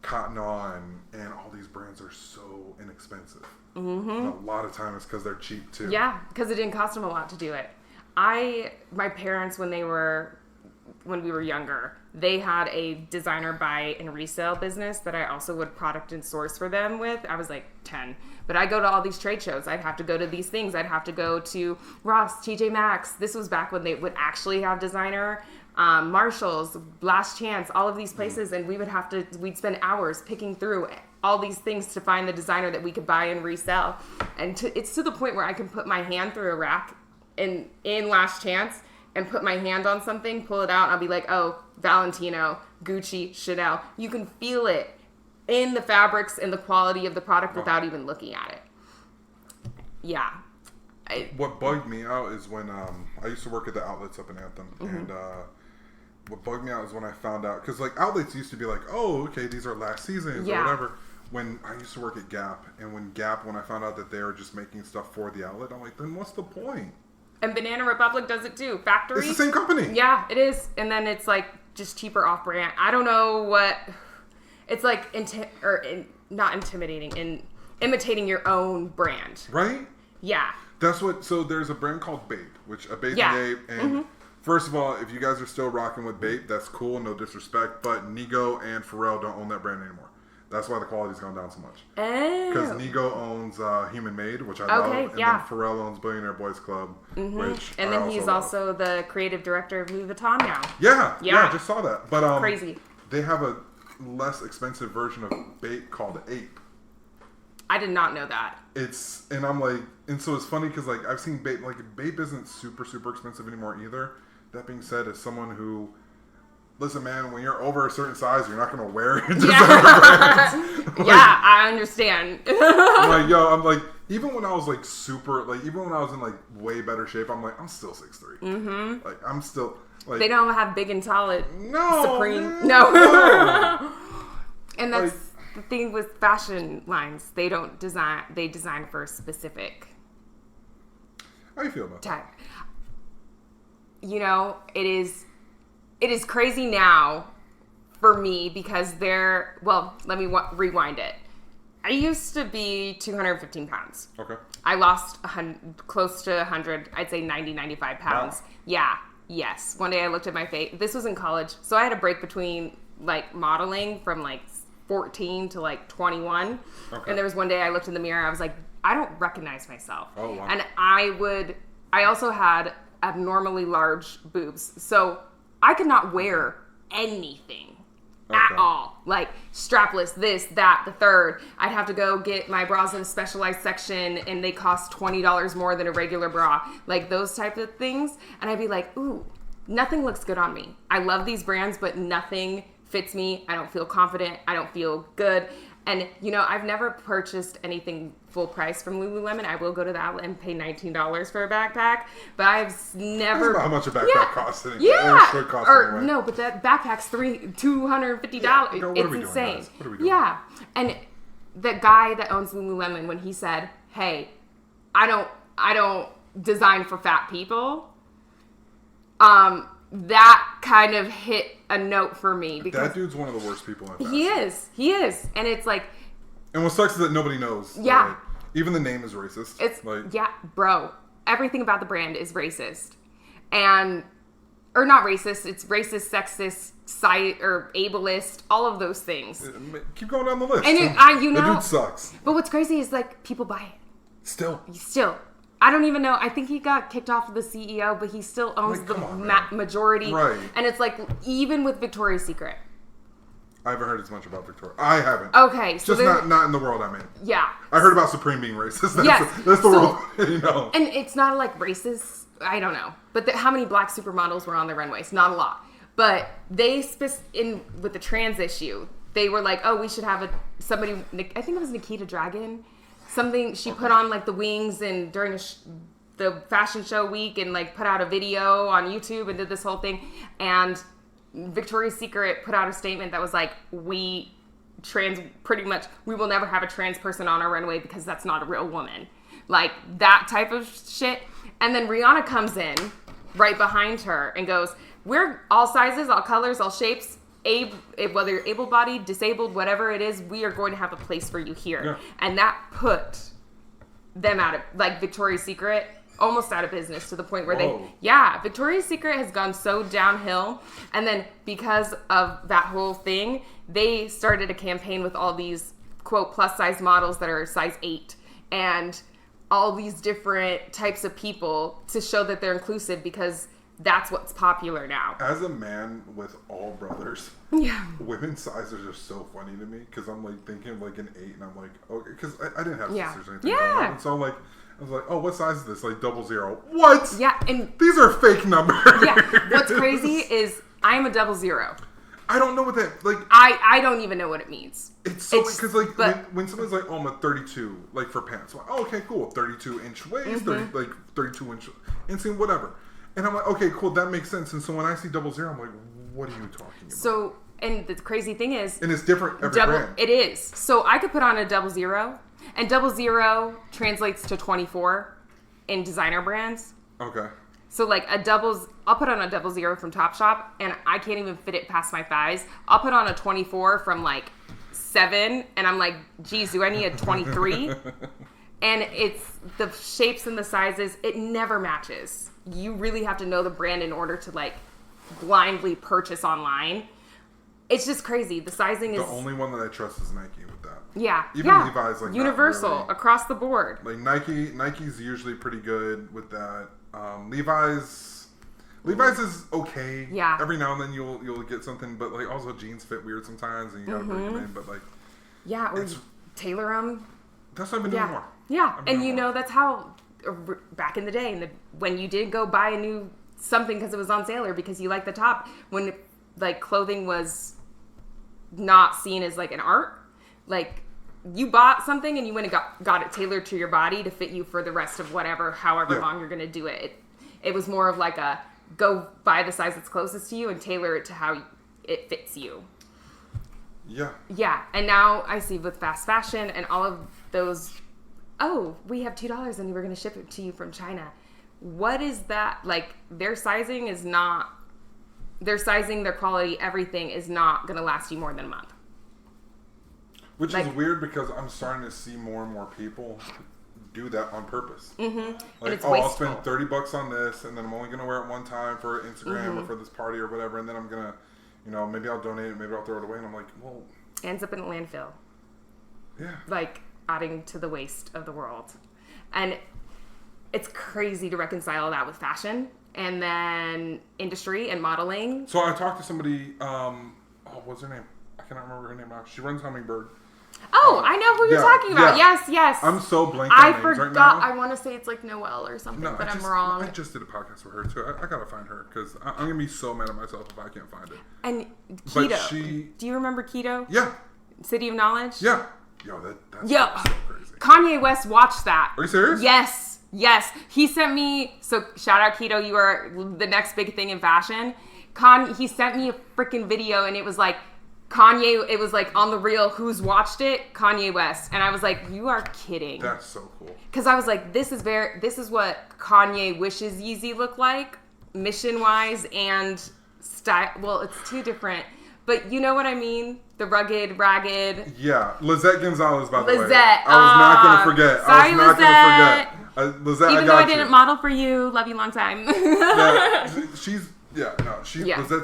Cotton On and all these brands are so inexpensive. And a lot of time it's because they're cheap too. Yeah, because it didn't cost them a lot to do it. My parents, when we were younger, they had a designer buy and resale business that I also would product and source for them with. I was like 10. But I go to all these trade shows. I'd have to go to these things. I'd have to go to Ross, TJ Maxx. This was back when they would actually have designer. Marshall's, Last Chance, all of these places. And we'd spend hours picking through all these things to find the designer that we could buy and resell. And it's to the point where I can put my hand through a rack in Last Chance and put my hand on something, pull it out, and I'll be like, oh, Valentino, Gucci, Chanel. You can feel it in the fabrics and the quality of the product without even looking at it. Yeah. What bugged me out is when I used to work at the outlets up in Anthem, and what bugged me out is when I found out, because like outlets used to be like, oh, okay, these are last seasons or whatever. When I used to work at Gap, and when I found out that they were just making stuff for the outlet, I'm like, then what's the point? And Banana Republic does it too. Factory. It's the same company. Yeah, it is. And then it's like just cheaper off brand. I don't know what. It's like not intimidating, imitating your own brand. Right? Yeah. That's what. So there's a brand called Babe, which a Babe and Abe. And first of all, if you guys are still rocking with Babe, that's cool. No disrespect, but Nigo and Pharrell don't own that brand anymore. That's why the quality's gone down so much. Because Nigo owns Human Made, which I love. And then Pharrell owns Billionaire Boys Club, which and then he's also the creative director of Louis Vuitton now. Yeah, I just saw that. But crazy. They have a less expensive version of Babe called Ape. I did not know that. So it's funny because like I've seen Babe, like Babe isn't super, super expensive anymore either. That being said, as someone who, listen, man, when you're over a certain size, you're not going to wear designer brands. Like, yeah, I understand. I'm like, even when I was like super, like even when I was in like way better shape, I'm like, I'm still 6'3". Mm-hmm. Like I'm still like. They don't have big and tall at Supreme. Man, no. And that's the thing with fashion lines. They don't design. They design for a specific. How do you feel about type? You know, it is crazy now for me because let me rewind it. I used to be 215 pounds. Okay. I lost close to 100, I'd say 90, 95 pounds. Wow. Yeah. Yes. One day I looked at my face. This was in college. So I had a break between like modeling from like 14 to like 21. Okay. And there was one day I looked in the mirror. I was like, I don't recognize myself. Oh, wow. And I also had abnormally large boobs. So I could not wear anything at all. Like strapless, this, that, the third. I'd have to go get my bras in a specialized section and they cost $20 more than a regular bra. Like those type of things. And I'd be like, ooh, nothing looks good on me. I love these brands, but nothing fits me. I don't feel confident. I don't feel good. And, you know, I've never purchased anything full price from Lululemon. I will go to the outlet and pay $19 for a backpack, but I've never... That's not how much a backpack costs. Yeah. No, but that backpack's $250. Yeah. It's insane. What are we doing? Yeah. And the guy that owns Lululemon, when he said, hey, I don't design for fat people, that kind of hit a note for me. Because that dude's one of the worst people in fashion. He is. And it's like... And what sucks is that nobody knows. Yeah. Like, even the name is racist. It's bro. Everything about the brand is racist. Or not racist, it's racist, sexist, or ableist, all of those things. Keep going down the list. And the dude sucks. But what's crazy is like people buy it. Still. I don't even know. I think he got kicked off of the CEO, but he still owns majority. Right. And it's like, even with Victoria's Secret. I haven't heard as much about Victoria. I haven't. Okay. So just not in the world I'm in. Yeah. I heard about Supreme being racist. That's the world, you know. And it's not like racist. I don't know. But how many black supermodels were on the runways? Not a lot. But they, with the trans issue, they were like, oh, we should have somebody, I think it was Nikita Dragon. Something she put on like the wings and during the fashion show week and like put out a video on YouTube and did this whole thing. And Victoria's Secret put out a statement that was like, we will never have a trans person on our runway because that's not a real woman. Like that type of shit. And then Rihanna comes in right behind her and goes, we're all sizes, all colors, all shapes. Whether you're able-bodied, disabled, whatever it is, we are going to have a place for you here. Yeah. And that put them out of, like, Victoria's Secret, almost out of business to the point where Victoria's Secret has gone so downhill. And then because of that whole thing, they started a campaign with all these, quote, plus-size models that are size 8 and all these different types of people to show that they're inclusive because that's what's popular now. As a man with all brothers, women's sizes are so funny to me because I'm like thinking like an 8 and I'm like, okay, because I didn't have sisters or anything. Yeah. And so I was like, oh, what size is this? Like 00. What? Yeah. And these are fake numbers. Yeah. What's crazy is I'm a 00. I don't know what that, like. I don't even know what it means. It's so, because like when someone's like, oh, I'm a 32, like for pants. I'm like, oh, okay, cool. 32-inch waist, 32-inch inseam, whatever. And I'm like, okay, cool, that makes sense. And so when I see 00, I'm like, what are you talking about? So, and the crazy thing is... And it's different every brand. It is. So I could put on a 00, and 00 translates to 24 in designer brands. Okay. So like I'll put on a 00 from Topshop, and I can't even fit it past my thighs. I'll put on a 24 from like 7, and I'm like, geez, do I need a 23? And it's the shapes and the sizes, it never matches. You really have to know the brand in order to like blindly purchase online. It's just crazy. The sizing is... The only one that I trust is Nike with that. Yeah. Even Levi's like universal, really, across the board. Like Nike's usually pretty good with that. Levi's is okay. Yeah. Every now and then you'll get something, but like also jeans fit weird sometimes and you gotta break them in, but like... Yeah, or tailor them. That's what I've been doing more. Yeah, and you know, that's how... Back in the day, when you did go buy a new something because it was on sale or because you liked the top, when like clothing was not seen as like an art. Like you bought something and you went and got it tailored to your body to fit you for the rest of however long you're going to do it. It was more of like a go buy the size that's closest to you and tailor it to how it fits you. Yeah. Yeah. And now I see with fast fashion and all of those, oh, we have $2 and we're going to ship it to you from China. What is that? Like their sizing, their quality, everything is not going to last you more than a month. Which is weird because I'm starting to see more and more people do that on purpose. Mm-hmm. Like, I'll spend $30 on this, and then I'm only going to wear it one time for Instagram or for this party or whatever, and then I'm going to, maybe I'll donate it, maybe I'll throw it away, and I'm like, well... Ends up in a landfill. Yeah. Like, adding to the waste of the world. And it's crazy to reconcile that with fashion, and then industry and modeling. So I talked to somebody, what's her name? I cannot remember her name now. She runs Hummingbird. Oh, I know who you're talking about. Yeah. Yes. I'm so blank on names right now. I want to say it's like Noelle or something, but I'm wrong. I just did a podcast with her too. I gotta find her because I'm gonna be so mad at myself if I can't find it. And Keto. Do you remember Keto? Yeah. City of Knowledge? Yeah. That's so crazy. Kanye West watched that. Are you serious? Yes. He sent me, so shout out Keto, you are the next big thing in fashion. He sent me a freaking video and it was like, Kanye, it was like on the reel, who's watched it? Kanye West. And I was like, you are kidding. That's so cool. Because I was like, this is what Kanye wishes Yeezy looked like, mission-wise and style. Well, it's two different, but you know what I mean? The rugged, ragged. Yeah. Lizette Gonzalez, by the way. Lizette. I was not going to forget. Sorry, Lizette. Lizette, even though I didn't model for you, love you long time. Lizette's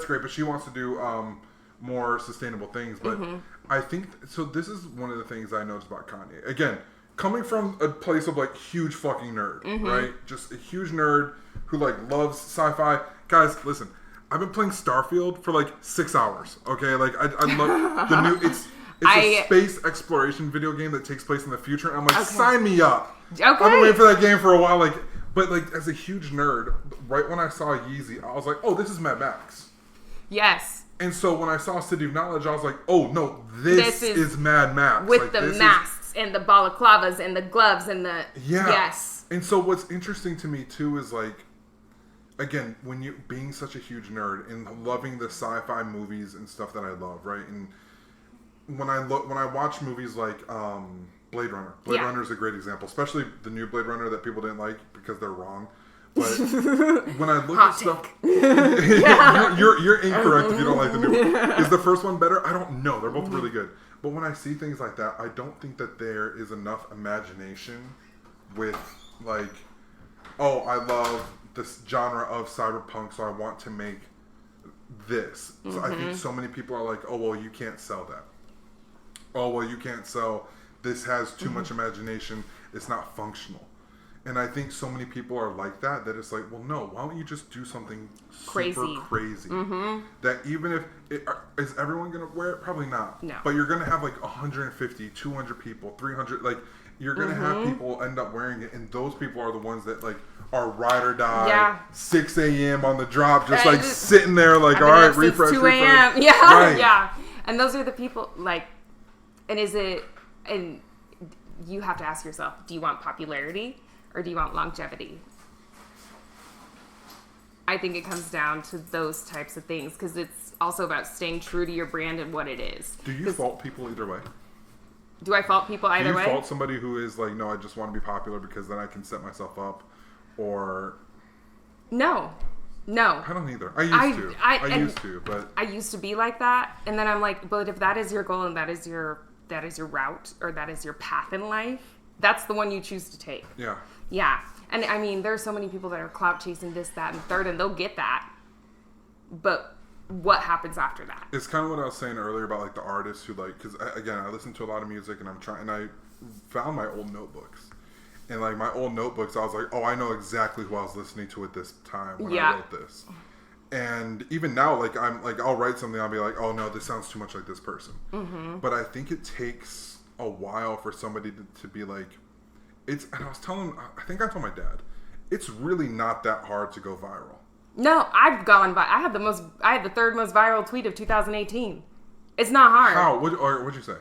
great, but she wants to do more sustainable things. But I think so. This is one of the things I noticed about Kanye. Again, coming from a place of like huge fucking nerd, right? Just a huge nerd who like loves sci-fi. Guys, listen. I've been playing Starfield for like 6 hours. Okay, like I love the new. It's a space exploration video game that takes place in the future. And I'm like, sign me up. Okay. I've been waiting for that game for a while. But as a huge nerd, right when I saw Yeezy, I was like, oh, this is Mad Max. Yes. And so when I saw City of Knowledge, I was like, oh no, this is Mad Max. With the masks and the balaclavas and the gloves and the... Yeah. Yes. And so what's interesting to me too is like, again, when you being such a huge nerd and loving the sci-fi movies and stuff that I love, right? And when I watch movies like Blade Runner. Blade Runner is a great example, especially the new Blade Runner that people didn't like because they're wrong. But when I look at stuff, you're incorrect if you don't like the new one. Is the first one better? I don't know. They're both really good. But when I see things like that, I don't think that there is enough imagination with like, oh, I love this genre of cyberpunk, so I want to make this. So I think so many people are like, oh, well, you can't sell that. Oh, well, you can't sell. This has too much imagination. It's not functional. And I think so many people are like that it's like, well, no, why don't you just do something super crazy? That even if is everyone going to wear it? Probably not. No. But you're going to have like 150, 200 people, 300, like you're going to have people end up wearing it. And those people are the ones that like are ride or die, 6 a.m. on the drop, just like sitting there like, all right, refresh. 2 a.m. Yeah. Yeah. And those are the people like, and you have to ask yourself, do you want popularity? Or do you want longevity? I think it comes down to those types of things because it's also about staying true to your brand and what it is. Do you fault people either way? Do I fault people either way? Do you fault somebody who is like, no, I just want to be popular because then I can set myself up? Or... No. I don't either. I used to, but... I used to be like that. And then I'm like, but if that is your goal and that is your route or that is your path in life, that's the one you choose to take. Yeah. Yeah. And I mean, there's so many people that are clout chasing this, that, and third, and they'll get that. But what happens after that? It's kind of what I was saying earlier about like the artists who like, because again, I listen to a lot of music and I found my old notebooks. And like my old notebooks, I was like, oh, I know exactly who I was listening to at this time when I wrote this. And even now, like I'm like, I'll write something, I'll be like, oh no, this sounds too much like this person. But I think it takes a while for somebody to be like, and I was telling, I think I told my dad, it's really not that hard to go viral. No, I've gone by. I had the third most viral tweet of 2018. It's not hard. How? What'd you say?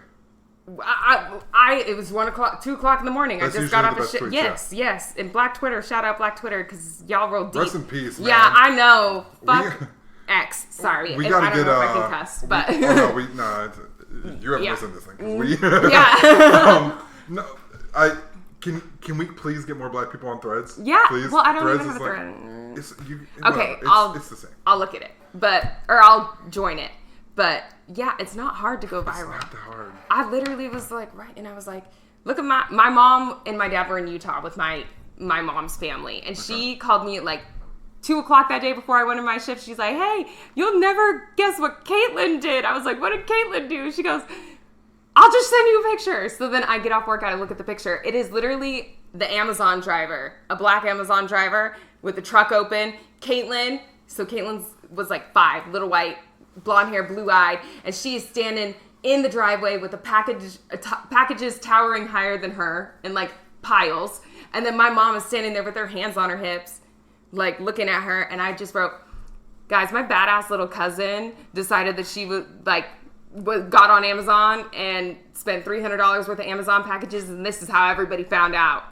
It was 1 o'clock, 2 o'clock in the morning. That's I just got off of shit. Tweets, yes. And Black Twitter, shout out Black Twitter, because y'all roll deep. Rest in peace, man. Yeah, I know. Fuck X. Sorry. We gotta get. I can cuss, but. You haven't listened to this thing. Can we please get more Black people on Threads? Yeah. Please? Well, I don't Threads even have a thread. It's the same. I'll look at it, or I'll join it. But yeah, it's not hard to go viral. It's not that hard. I literally was like, and I was like, look at my mom and my dad were in Utah with my mom's family, and she called me at like 2 o'clock that day before I went to my shift. She's like, hey, you'll never guess what Caitlin did. I was like, what did Caitlin do? She goes, I'll just send you a picture. So then I get off work, I look at the picture. It is literally the Amazon driver, a black Amazon driver with the truck open. Caitlin, so Caitlin was like 5, little white, blonde hair, blue-eyed, and she is standing in the driveway with packages towering higher than her in like piles. And then my mom is standing there with her hands on her hips, like looking at her. And I just wrote, guys, my badass little cousin decided that she would got on Amazon and spent $300 worth of Amazon packages, and this is how everybody found out.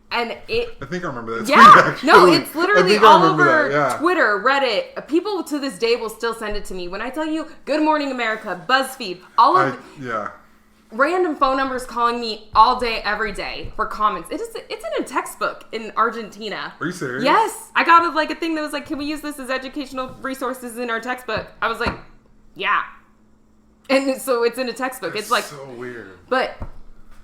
And I think I remember that. Yeah, no, it's literally all over Twitter, Reddit. People to this day will still send it to me. When I tell you, Good Morning America, BuzzFeed, random phone numbers calling me all day, every day for comments. It's in a textbook in Argentina. Are you serious? Yes, I got a thing that was like, can we use this as educational resources in our textbook? I was like, yeah. And so it's in a textbook. That's it's like so weird. But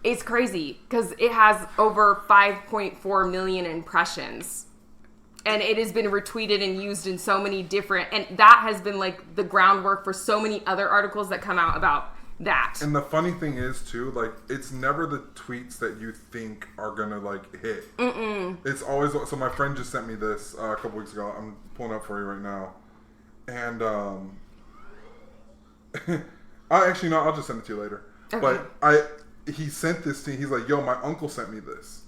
it's crazy because it has over 5.4 million impressions. And it has been retweeted and used in so many different... And that has been like the groundwork for so many other articles that come out about that. And the funny thing is, too, like, it's never the tweets that you think are gonna, like, hit. It's always... So my friend just sent me this a couple weeks ago. I'm pulling up for you right now. And, I'll just send it to you later. Okay. But he sent this to me. He's like, yo, my uncle sent me this.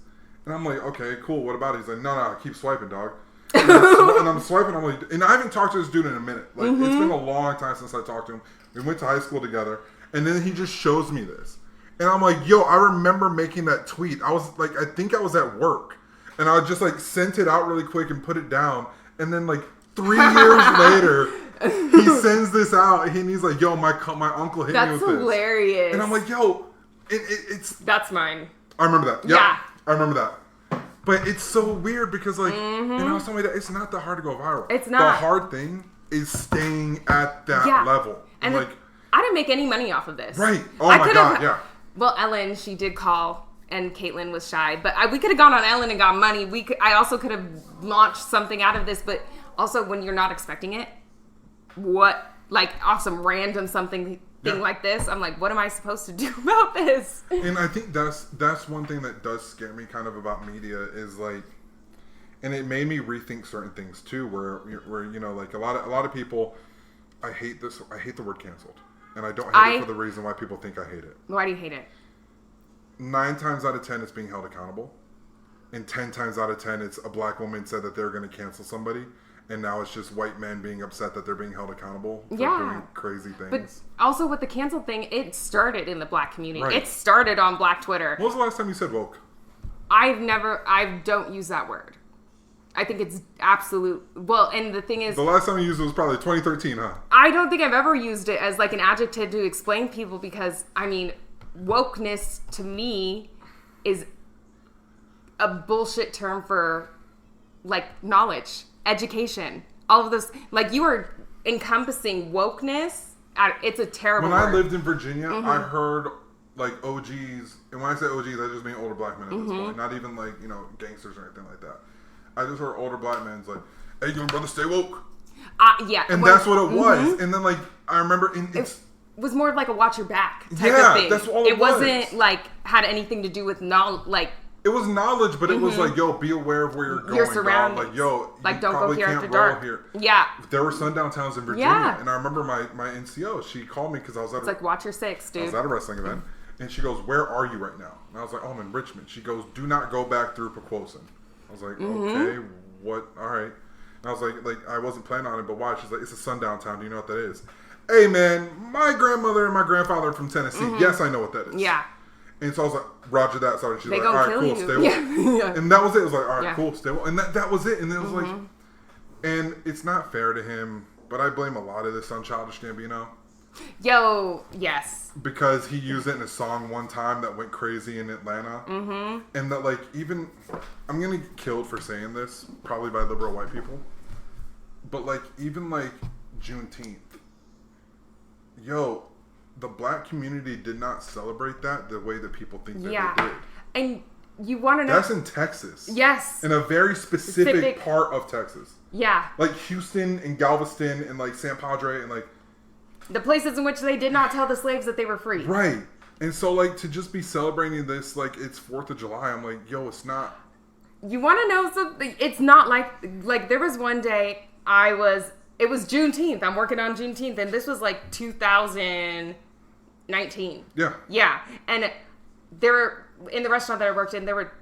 And I'm like, okay, cool. What about it? He's like, no, keep swiping, dog. And I'm swiping. I'm like, and I haven't talked to this dude in a minute. Like, it's been a long time since I talked to him. We went to high school together. And then he just shows me this. And I'm like, yo, I remember making that tweet. I was like, I think I was at work. And I just like sent it out really quick and put it down. And then like 3 years later, he sends this out. And he's like, yo, my uncle hit me with this. That's hilarious. And I'm like, yo, it's... That's mine. I remember that. Yeah. I remember that. But it's so weird because like, and I was telling you that it's not that hard to go viral. It's not. The hard thing is staying at that level. And like, I didn't make any money off of this. Right. Oh my God, yeah. Well, Ellen, she did call, and Caitlin was shy. But we could have gone on Ellen and got money. I also could have launched something out of this. But also, when you're not expecting it, off some random thing like this, I'm like, what am I supposed to do about this? And I think that's one thing that does scare me kind of about media is like, and it made me rethink certain things too, where you know, like a lot of people, I hate the word canceled, and I don't hate it for the reason why people think I hate it. Why do you hate it? 9 times out of 10, it's being held accountable, and 10 times out of 10, it's a black woman said that they're going to cancel somebody. And now it's just white men being upset that they're being held accountable for doing crazy things. But also with the cancel thing, it started in the black community. Right. It started on Black Twitter. When was the last time you said woke? I don't use that word. I think it's absolute. Well, and the thing is... The last time you used it was probably 2013, huh? I don't think I've ever used it as like an adjective to explain people because, I mean, wokeness to me is a bullshit term for like knowledge. Education, all of those, like you are encompassing wokeness. It's a terrible When word. I lived in Virginia, I heard like OGs, and when I say OGs, I just mean older black men at this point, not even like, you know, gangsters or anything like that. I just heard older black men like, hey, you brother, stay woke. Yeah. And that's what it was. And then like, I remember it was more of like a watch your back type of thing. That's all it was. It wasn't like, had anything to do with knowledge, it was knowledge, but it was like, yo, be aware of where you're going. Your surroundings. Dog. Like, yo, like, you don't go here after dark. Here. Yeah. There were sundown towns in Virginia, and I remember my NCO, she called me because I was at like, watch your 6, dude. I was at a wrestling event, and she goes, where are you right now? And I was like, oh, I'm in Richmond. She goes, do not go back through Pequosen. I was like, okay, what? All right. And I was like, I wasn't planning on it, but why? She's like, it's a sundown town. Do you know what that is? Hey, man, my grandmother and my grandfather are from Tennessee. Mm-hmm. Yes, I know what that is. Yeah. And so I was like, roger that. So she's like, all right, cool, stay well. Yeah. And that was it. It was like, all right, cool, stay well. And that was it. And then it was like, and it's not fair to him, but I blame a lot of this on Childish Gambino. Yo, yes. Because he used it in a song one time that went crazy in Atlanta. Mm-hmm. And that, like, even, I'm going to get killed for saying this, probably by liberal white people. But, like, even, like, Juneteenth. Yo, the black community did not celebrate that the way that people think that they did. And you want to know... That's in Texas. Yes. In a very specific part of Texas. Yeah. Like Houston and Galveston and, like, San Padre and, like... The places in which they did not tell the slaves that they were free. Right. And so, like, to just be celebrating this, like, it's 4th of July, I'm like, yo, it's not... You want to know something? It's not like, there was one day it was Juneteenth. I'm working on Juneteenth, and this was, like, 2019. Yeah. Yeah. And in the restaurant that I worked in, there were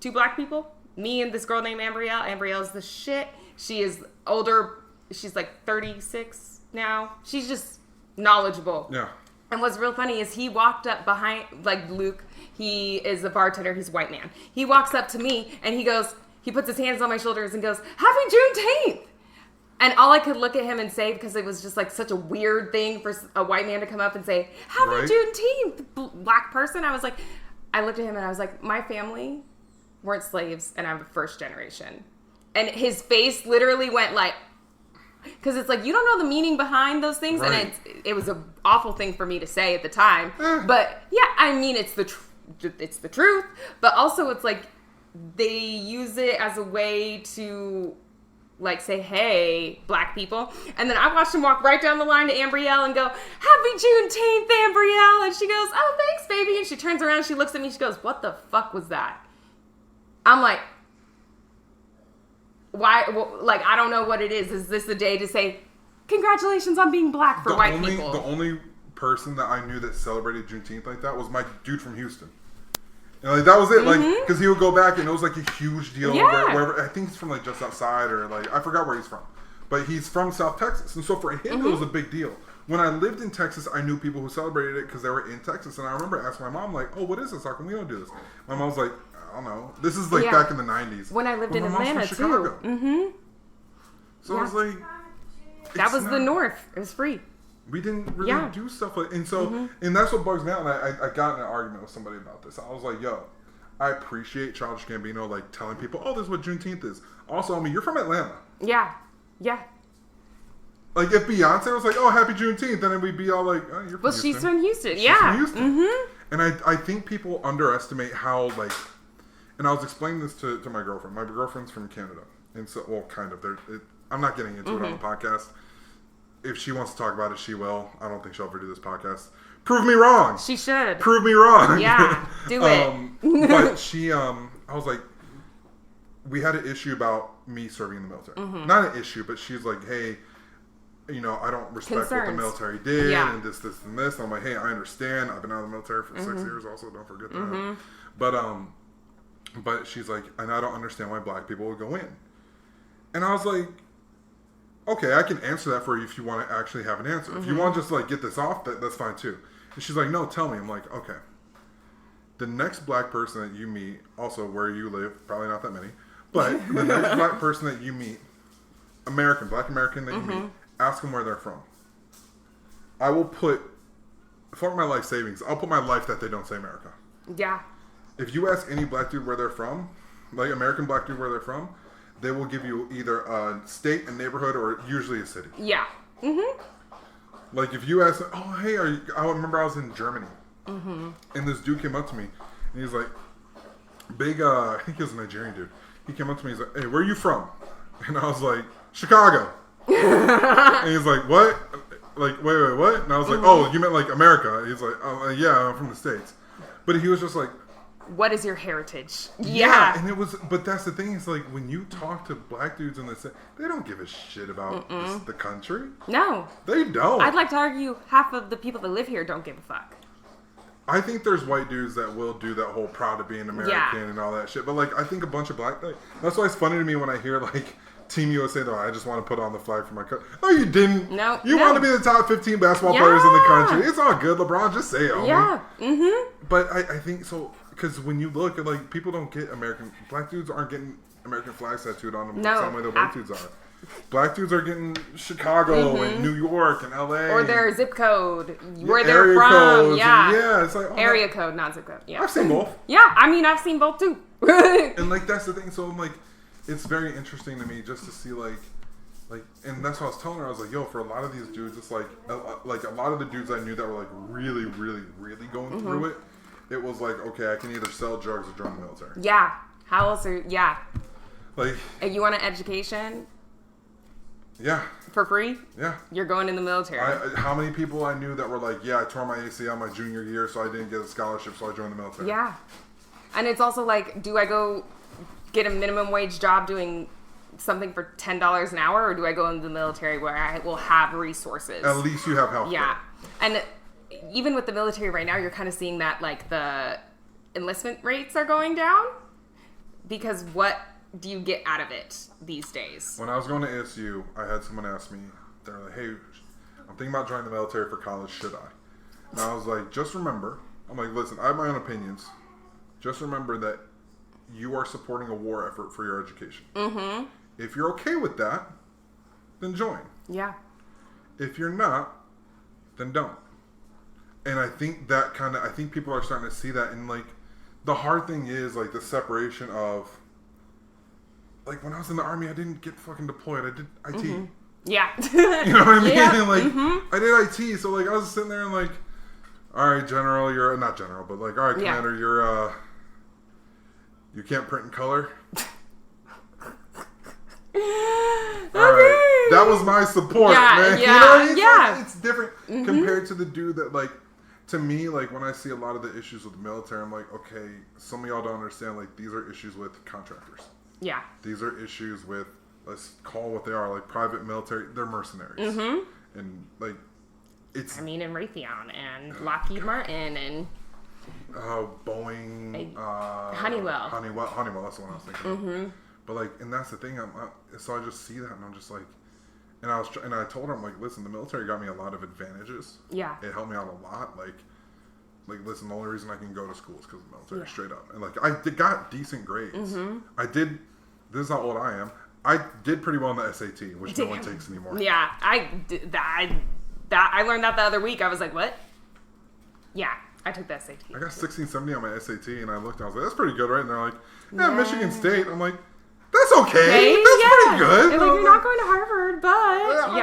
2 black people. Me and this girl named Ambrielle. Ambrielle's the shit. She is older. She's, like, 36 now. She's just... knowledgeable. Yeah. And what's real funny is he walked up behind, like, Luke, he is a bartender, he's a white man. He walks up to me and he puts his hands on my shoulders and goes, Happy Juneteenth! And all I could look at him and say, because it was just like such a weird thing for a white man to come up and say, Happy Juneteenth, black person. I looked at him and I was like, my family weren't slaves and I'm a first generation. And his face literally went like, because it's like, you don't know the meaning behind those things. Right. And it was an awful thing for me to say at the time. But yeah, I mean, it's the truth. But also it's like, they use it as a way to like say, hey, black people. And then I watched him walk right down the line to Ambrielle and go, Happy Juneteenth, Ambrielle. And she goes, oh, thanks, baby. And she turns around, she looks at me, she goes, what the fuck was that? I'm like, why? Well, like, I don't know what it is. Is this a day to say, congratulations on being black for white people? The only person that I knew that celebrated Juneteenth like that was my dude from Houston. And like, that was it. Like, because he would go back and it was like a huge deal. Yeah. Wherever, I think he's from like just outside or like, I forgot where he's from. But he's from South Texas. And so for him, it was a big deal. When I lived in Texas, I knew people who celebrated it because they were in Texas. And I remember asking my mom, like, oh, what is this? How come we don't do this? My mom was like, I don't know. This is like back in the 90s. When I lived in Atlanta too. So I was like, that was the North. It was free. We didn't really do stuff like, and so, and that's what bugs me out. And I got in an argument with somebody about this. I was like, yo, I appreciate Childish Gambino like telling people, oh, this is what Juneteenth is. Also, I mean, you're from Atlanta. Yeah. Yeah. Like if Beyonce was like, oh, Happy Juneteenth, then we'd be all like, oh, you're from Houston. She's from Houston. She's from Houston. And I think people underestimate how like, and I was explaining this to my girlfriend. My girlfriend's from Canada. And so, well, kind of. I'm not getting into it on the podcast. If she wants to talk about it, she will. I don't think she'll ever do this podcast. Prove me wrong. She should. Prove me wrong. Yeah, do it. But she, I was like, we had an issue about me serving in the military. Not an issue, but she's like, hey, you know, I don't respect what the military did and this, and this. I'm like, hey, I understand. I've been out of the military for 6 years also. Don't forget that. But she's like, and I don't understand why black people would go in. And I was like, okay, I can answer that for you if you want to actually have an answer. If you want to just like get this off, that's fine too. And she's like, no, tell me. I'm like, okay. The next black person that you meet, also where you live, probably not that many, but the next black person that you meet, black American that you meet, ask them where they're from. I will put, for my life savings, I'll put my life that they don't say America. Yeah. If you ask any black dude where they're from, like American black dude where they're from, they will give you either a state, a neighborhood, or usually a city. Yeah. Like if you ask, oh, hey, I remember I was in Germany. And this dude came up to me, and he's like, I think he was a Nigerian dude. He came up to me, he's like, hey, where are you from? And I was like, Chicago. And he's like, what? Like, wait, what? And I was like, oh, you meant like America. He's like, oh, yeah, I'm from the States. But he was just like, what is your heritage? Yeah. And it was, but that's the thing, is like when you talk to black dudes in the States, they don't give a shit about the country. No. They don't. I'd like to argue half of the people that live here don't give a fuck. I think there's white dudes that will do that whole proud of being American and all that shit. But like, I think a bunch of black, like, that's why it's funny to me when I hear like Team USA, though, I just want to put on the flag for my country. No, you didn't. No. You want to be the top 15 basketball players in the country. It's all good, LeBron. Just say it. Homie. Yeah. Mm-hmm. But I think so, because when you look at, like, people don't get black dudes aren't getting American flags tattooed on them the same way the white dudes are. Black dudes are getting Chicago and New York and LA. Or their zip code, where they're from. Yeah, it's like... area code, not zip code. Yeah. I've seen both. Yeah, I mean, I've seen both, too. And, like, that's the thing. So, I'm like... It's very interesting to me just to see, like, and that's what I was telling her. I was like, yo, for a lot of these dudes, it's like a lot of the dudes I knew that were, like, really, really, really going through it, it was like, okay, I can either sell drugs or join the military. Yeah. How else are, Like. If you want an education? Yeah. For free? Yeah. You're going in the military. How many people I knew that were like, yeah, I tore my ACL my junior year, so I didn't get a scholarship, so I joined the military. Yeah. And it's also like, do I go get a minimum wage job doing something for $10 an hour, or do I go into the military where I will have resources? At least you have health. Yeah. And even with the military right now, you're kind of seeing that, like, the enlistment rates are going down, because what do you get out of it these days? When I was going to ASU, I had someone ask me, they're like, hey, I'm thinking about joining the military for college, should I? And I was like, just remember, I'm like, listen, I have my own opinions. Just remember that you are supporting a war effort for your education. Mm-hmm. If you're okay with that, then join. Yeah. If you're not, then don't. And I think I think people are starting to see that. And, like, the hard thing is, like, the separation of, like, when I was in the Army, I didn't get fucking deployed. I did IT. Mm-hmm. Yeah. You know what I mean? Yeah. And, like, I did IT. So, like, I was sitting there and, like, all right, General, you're not General, but, like, all right, Commander, you're you can't print in color. All right. That was my support, man. Yeah, you know what I mean? yeah. It's different compared to the dude that, like, to me, like, when I see a lot of the issues with the military, I'm like, okay, some of y'all don't understand, like, these are issues with contractors. Yeah. These are issues with, let's call what they are, like, private military, they're mercenaries. Mm-hmm. And, like, it's... I mean, and Raytheon and Lockheed Martin and... Boeing, Honeywell, that's the one I was thinking of. But, like, and that's the thing, so I just see that and I'm just like, and I told her, I'm like, listen, the military got me a lot of advantages. Yeah. It helped me out a lot. Like listen, the only reason I can go to school is because of the military, straight up. And, like, I got decent grades. This is how old I am. I did pretty well in the SAT, which no one takes anymore. Yeah, I learned that the other week. I was like, what? Yeah. I took the SAT. I got 1670 on my SAT, and I looked, and I was like, that's pretty good, right? And they're like, yeah, Michigan State. I'm like, that's okay. That's pretty good. They're like, you're not going to Harvard, but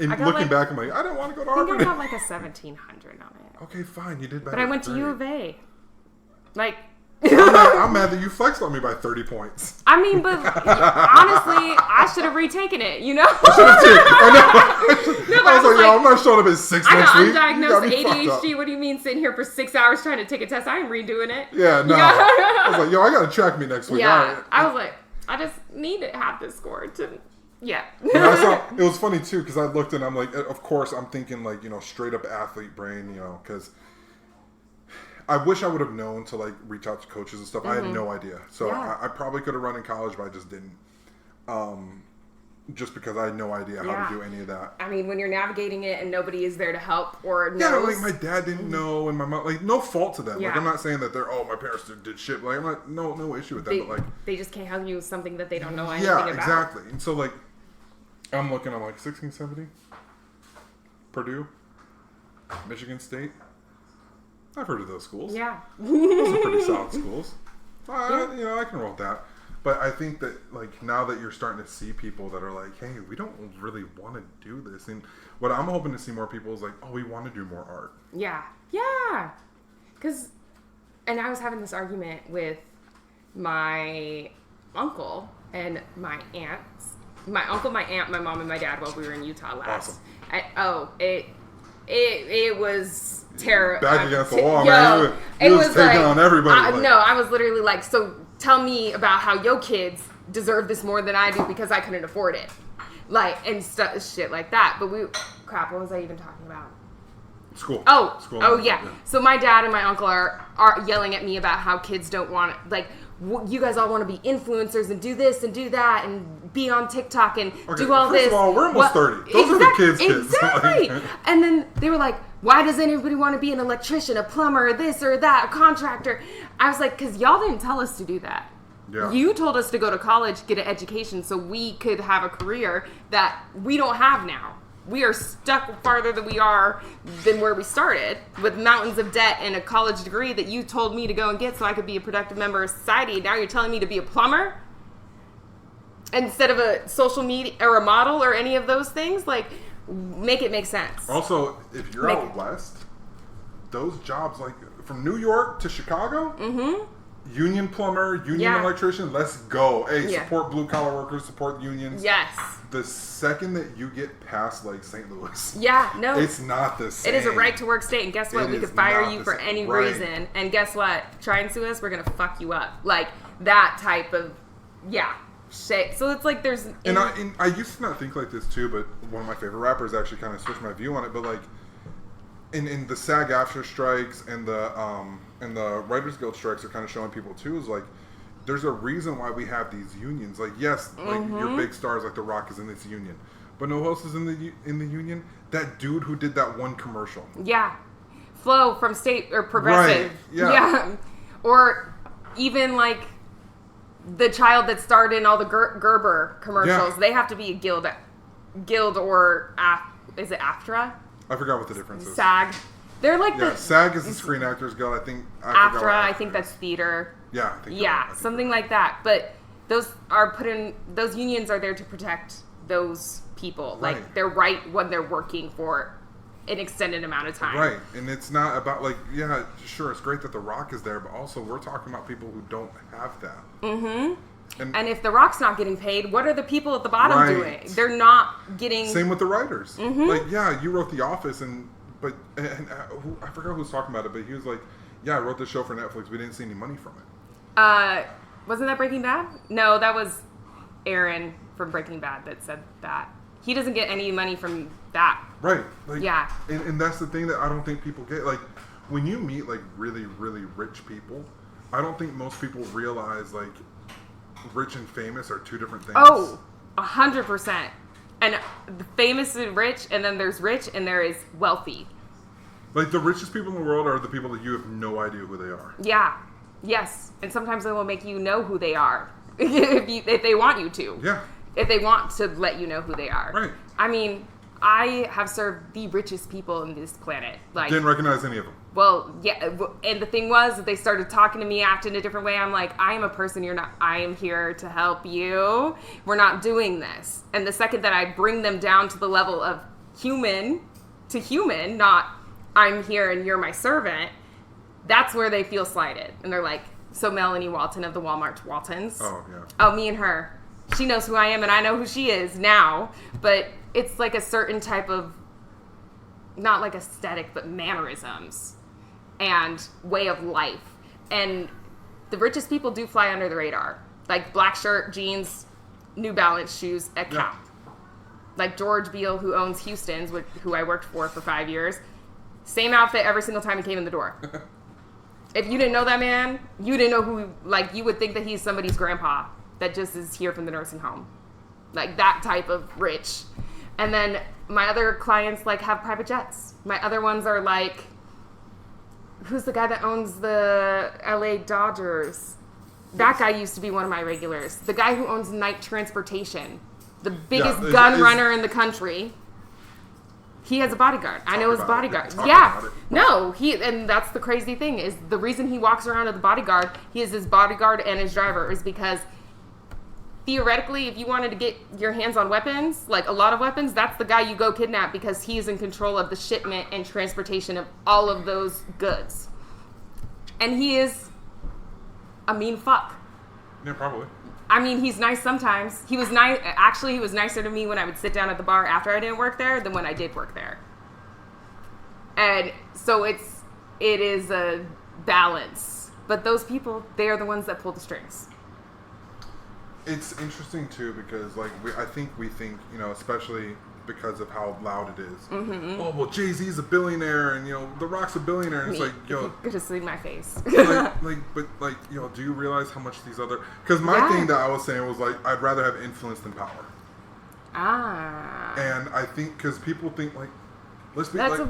And looking back, I'm like, I didn't want to go to Harvard. I think I got like a 1700 on it. Okay, fine. You did better. But I went to U of A. Like... I'm mad that you flexed on me by 30 points. I mean, but honestly, I should have retaken it, you know? I was like, yo, I'm not showing up at 6 next week. I got undiagnosed ADHD. What do you mean sitting here for 6 hours trying to take a test? I ain't redoing it. Yeah, no. I was like, yo, I got to track me next week. Yeah, I was like, I just need to have this score to... Yeah. It was funny, too, because I looked and I'm like, of course, I'm thinking, like, you know, straight up athlete brain, you know, because... I wish I would have known to, like, reach out to coaches and stuff. I had no idea. So I probably could have run in college, but I just didn't. Just because I had no idea how to do any of that. I mean, when you're navigating it and nobody is there to help or knows. Yeah, like, my dad didn't know and my mom, like, no fault to them. Yeah. Like, I'm not saying that they're, my parents did shit. Like, I'm not, no issue with that. But, like, they just can't help you with something that they don't know anything about. Yeah, exactly. And so, like, I'm looking, I'm like, 1670? Purdue? Michigan State? I've heard of those schools. Yeah. Those are pretty solid schools. You know, I can roll with that. But I think that, like, now that you're starting to see people that are like, hey, we don't really want to do this. And what I'm hoping to see more people is like, oh, we want to do more art. Yeah. Yeah. And I was having this argument with my uncle and my aunts. My uncle, my aunt, my mom, and my dad while we were in Utah last. Awesome. It was terrible. Back against the wall, man. It was taking like, on everybody. No, I was literally like, so tell me about how your kids deserve this more than I do because I couldn't afford it. Like, and shit like that. But crap, what was I even talking about? School. Oh, yeah. So my dad and my uncle are yelling at me about how kids don't want it. Like, you guys all want to be influencers and do this and do that and be on TikTok and do all this. First of all, we're almost 30. Those are the kids. Exactly. And then they were like, why does anybody want to be an electrician, a plumber, this or that, a contractor? I was like, because y'all didn't tell us to do that. Yeah. You told us to go to college, get an education so we could have a career that we don't have now. We are stuck farther than where we started with mountains of debt and a college degree that you told me to go and get so I could be a productive member of society. Now you're telling me to be a plumber instead of a social media or a model or any of those things. Like, make it make sense. Also, if you're out west, those jobs, like from New York to Chicago, union plumber, union electrician, let's go. Hey, support blue collar workers, support unions. Yes. The second that you get past like St. Louis, it's not the same. It is a right to work state, and guess what? We could fire you for any reason, and guess what? Try and sue us, we're gonna fuck you up. Like that type of shit. So it's like there's. And I used to not think like this too, but one of my favorite rappers actually kind of switched my view on it. But like in the SAG-AFTRA strikes and the Writers Guild strikes are kind of showing people too is like. There's a reason why we have these unions. Like, yes, like your big stars, like The Rock, is in this union, but no else is in the union. That dude who did that one commercial. Yeah, Flo from State or Progressive. Right. Yeah. Or even like the child that starred in all the Gerber commercials. Yeah. They have to be a guild or is it AFTRA? I forgot what the difference is. SAG. They're like SAG is the Screen Actors Guild. I think AFTRA. I think that's theater. Yeah, I think something like that. But those unions are there to protect those people. Right. Like they're right when they're working for an extended amount of time. Right. And it's not about like, sure, it's great that The Rock is there, but also we're talking about people who don't have that. Mm-hmm. And if The Rock's not getting paid, what are the people at the bottom doing? They're not getting... Same with the writers. Mm-hmm. Like, you wrote The Office, I forgot who was talking about it, but he was like, I wrote this show for Netflix. We didn't see any money from it. Wasn't that Breaking Bad? No, that was Aaron from Breaking Bad that said that. He doesn't get any money from that. Right. Like, and that's the thing that I don't think people get. Like, when you meet, like, really, really rich people, I don't think most people realize, like, rich and famous are two different things. Oh, 100%. And the famous and rich, and then there's rich, and there is wealthy. Like, the richest people in the world are the people that you have no idea who they are. Yeah. Yes, and sometimes they will make you know who they are if they want you to. Yeah. If they want to let you know who they are. Right. I mean, I have served the richest people on this planet. Like, didn't recognize any of them. Well, yeah, and the thing was, they started talking to me, acting a different way. I'm like, I am a person. You're not. I am here to help you. We're not doing this. And the second that I bring them down to the level of human to human, not I'm here and you're my servant. That's where they feel slighted. And they're like, so Melanie Walton of the Walmart Waltons. Oh, yeah. Oh, me and her. She knows who I am and I know who she is now. But it's like a certain type of, not like aesthetic, but mannerisms and way of life. And the richest people do fly under the radar. Like black shirt, jeans, New Balance shoes, a cap. Yeah. Like George Beale, who owns Houston's, who I worked for 5 years. Same outfit every single time he came in the door. If you didn't know that man, you didn't know who, like, you would think that he's somebody's grandpa that just is here from the nursing home. Like, that type of rich. And then my other clients, like, have private jets. My other ones are, like, who's the guy that owns the LA Dodgers? That guy used to be one of my regulars. The guy who owns Night Transportation. The biggest gun runner in the country. He has a bodyguard. I know his bodyguard. Yeah. No, and that's the crazy thing is the reason he walks around with a bodyguard, he is his bodyguard and his driver is because theoretically, if you wanted to get your hands on weapons, like a lot of weapons, that's the guy you go kidnap because he is in control of the shipment and transportation of all of those goods. And he is a mean fuck. Yeah, probably. I mean, he's nice sometimes. He was nice. Actually, he was nicer to me when I would sit down at the bar after I didn't work there than when I did work there. And so it is a balance. But those people, they are the ones that pull the strings. It's interesting too because, like, I think we think, especially because of how loud it is. Oh, well, Jay-Z's a billionaire, and The Rock's a billionaire, and it's like, go to sleep my face. but do you realize how much these other? Because my thing that I was saying was like, I'd rather have influence than power. And I think because people think like, let's be that's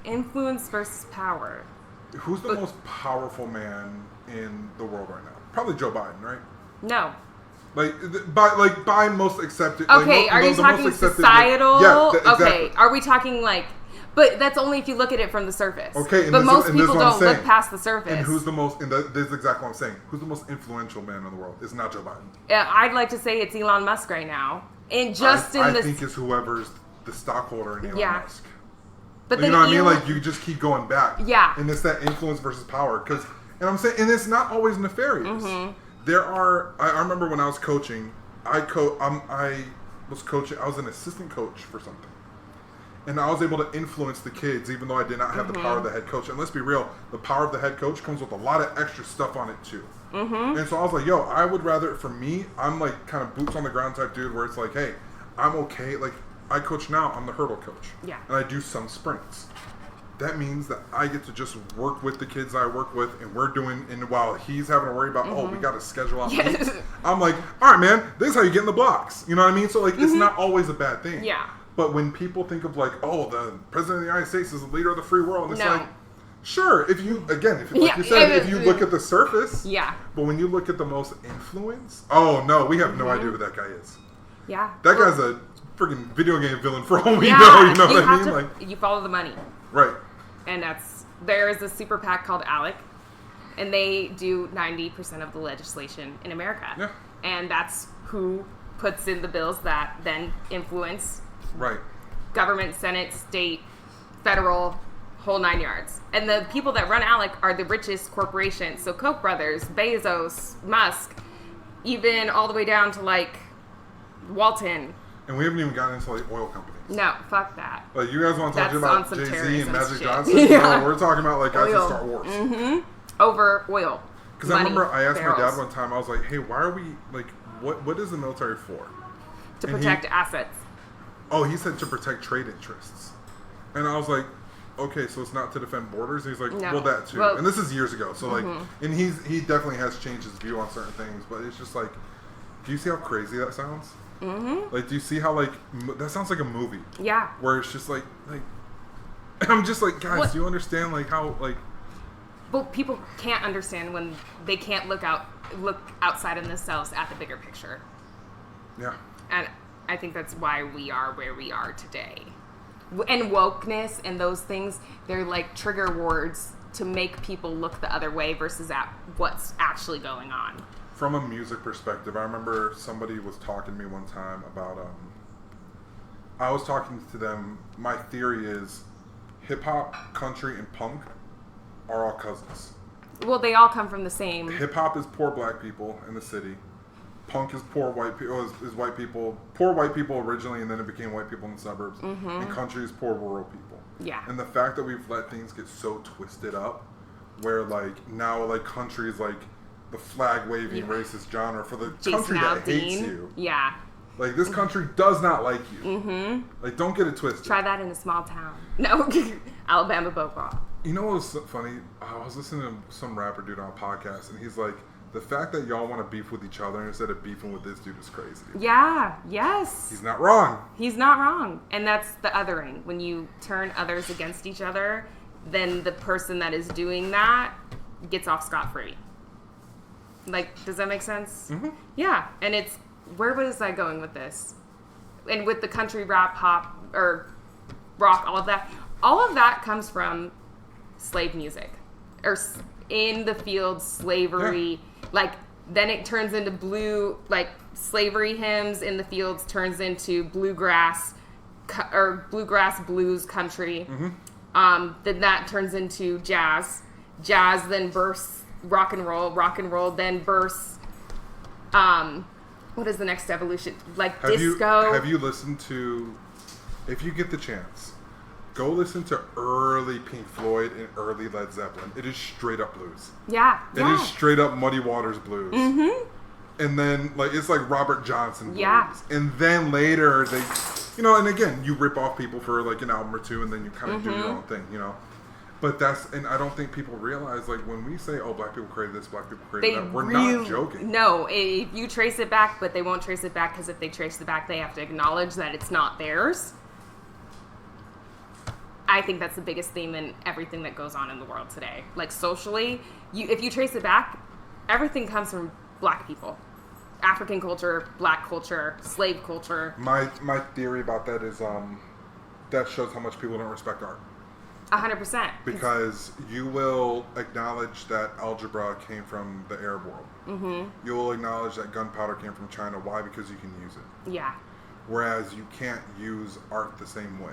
influence versus power. Who's the most powerful man in the world right now? Probably Joe Biden, right? No. By most accepted. Okay, are you talking societal? Yeah, exactly. Okay, are we talking like? But that's only if you look at it from the surface. Okay, but most people don't look past the surface. And who's the most? And this is exactly what I'm saying. Who's the most influential man in the world? It's not Joe Biden. Yeah, I'd like to say it's Elon Musk right now. And I think it's whoever's the stockholder in Elon Musk. But you know what I mean? Like you just keep going back. Yeah. And it's that influence versus power. And I'm saying, and it's not always nefarious. There are. I remember when I was coaching. I was coaching. I was an assistant coach for something, and I was able to influence the kids, even though I did not have the power of the head coach. And let's be real, the power of the head coach comes with a lot of extra stuff on it too. And so I was like, yo, I would rather, for me, I'm like kind of boots on the ground type dude, where it's like, hey, I'm okay. Like I coach now. I'm the hurdle coach. Yeah. And I do some sprints. That means that I get to just work with the kids I work with, and we're doing, and while he's having to worry about, we got to schedule out meets, I'm like, all right, man, this is how you get in the blocks. You know what I mean? So, like, it's not always a bad thing. Yeah. But when people think of, like, oh, the president of the United States is the leader of the free world, it's like, sure, if you, again, like you said, if you look at the surface, but when you look at the most influence, oh, no, we have no idea who that guy is. Yeah. That guy's a freaking video game villain for all we know, you know what I mean? Like, you follow the money. Right. And there is a super PAC called ALEC, and they do 90% of the legislation in America. Yeah. And that's who puts in the bills that then influence government, Senate, state, federal, whole 9 yards. And the people that run ALEC are the richest corporations. So Koch brothers, Bezos, Musk, even all the way down to like Walton. And we haven't even gotten into like oil companies. No, fuck that. Like you guys want to talk about Jay-Z and Magic shit. Johnson? No, we're talking about like guys in Star Wars. Over oil. Because I remember I asked my dad one time, I was like, hey, why are we, like, what is the military for? To protect assets. Oh, he said to protect trade interests. And I was like, okay, so it's not to defend borders? And he's like, well, that too. And this is years ago. So like, and he definitely has changed his view on certain things, but it's just like, do you see how crazy that sounds? Like, do you see how, like, that sounds like a movie? Yeah. Where it's just like, I'm just like, guys, do you understand, like, how, like... But people can't understand when they can't look outside of themselves at the bigger picture. Yeah. And I think that's why we are where we are today. And wokeness and those things, they're like trigger words to make people look the other way versus at what's actually going on. From a music perspective, I remember somebody was talking to me one time about, I was talking to them, my theory is hip-hop, country, and punk are all cousins. Well, they all come from the same... Hip-hop is poor black people in the city. Punk is poor white people, is white people, poor white people originally, and then it became white people in the suburbs. And country is poor rural people. Yeah. And the fact that we've let things get so twisted up, where, like, now, like, country is, like, the flag-waving racist genre for the country that hates you. Yeah. Like, this country does not like you. Like, don't get it twisted. Try that in a small town. No. Alabama Bokeh. You know what was funny? I was listening to some rapper dude on a podcast, and he's like, the fact that y'all want to beef with each other instead of beefing with this dude is crazy. Yeah. Yes. He's not wrong. He's not wrong. And that's the othering. When you turn others against each other, then the person that is doing that gets off scot-free. Like, does that make sense? Yeah. And it's, where was I going with this? And with the country, rap, pop, or rock, all of that comes from slave music. Or in the field, slavery. Yeah. Like, then it turns into like, slavery hymns in the fields turns into bluegrass, or bluegrass blues country. Then that turns into jazz. Jazz then bursts rock and roll then bursts what is the next evolution, like disco. Have you listened to, if you get the chance, go listen to early Pink Floyd and early Led Zeppelin. It is straight up blues. It is straight up Muddy Waters blues. And then, like, it's like Robert Johnson blues. And then later You know, and again, you rip off people for like an album or two, and then you kind of do your own thing, you know. But and I don't think people realize, like, when we say, oh, black people created this, black people created that, we're not joking. No, if you trace it back, but they won't trace it back, because if they trace it back, they have to acknowledge that it's not theirs. I think that's the biggest theme in everything that goes on in the world today. Like, socially, if you trace it back, everything comes from black people. African culture, black culture, slave culture. My theory about that is that shows how much people don't respect art. 100%. Because you will acknowledge that algebra came from the Arab world. Mm-hmm. You will acknowledge that gunpowder came from China. Why? Because you can use it. Yeah. Whereas you can't use art the same way.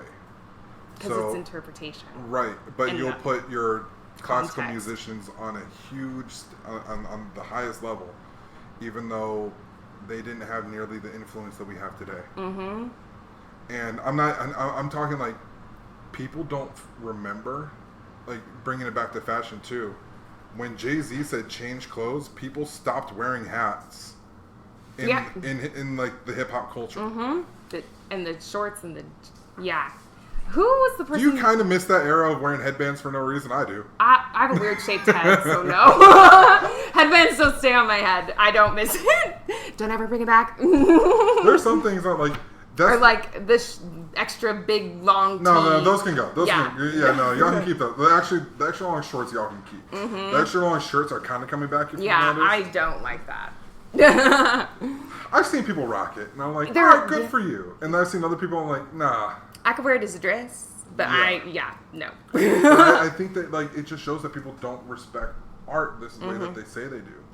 Because it's interpretation. Right. But you'll put your classical musicians on a huge, on the highest level, even though they didn't have nearly the influence that we have today. Mm-hmm. And I'm talking like, people don't remember, like, bringing it back to fashion too. When Jay-Z said change clothes, people stopped wearing hats in like the hip hop culture. Mm-hmm. And the shorts and who was the person? Do you kind of miss that era of wearing headbands for no reason? I do. I have a weird shaped head, so no. Headbands don't stay on my head. I don't miss it. Don't ever bring it back. There's some things that like. Or like this extra big long. No, those can go. Those y'all can keep those. The extra long shorts y'all can keep. Mm-hmm. The extra long shirts are kind of coming back. I don't like that. I've seen people rock it, and I'm like, all right, good for you. And I've seen other people, I'm like, nah. I could wear it as a dress, but no. I think that like it just shows that people don't respect art this way that they say they do.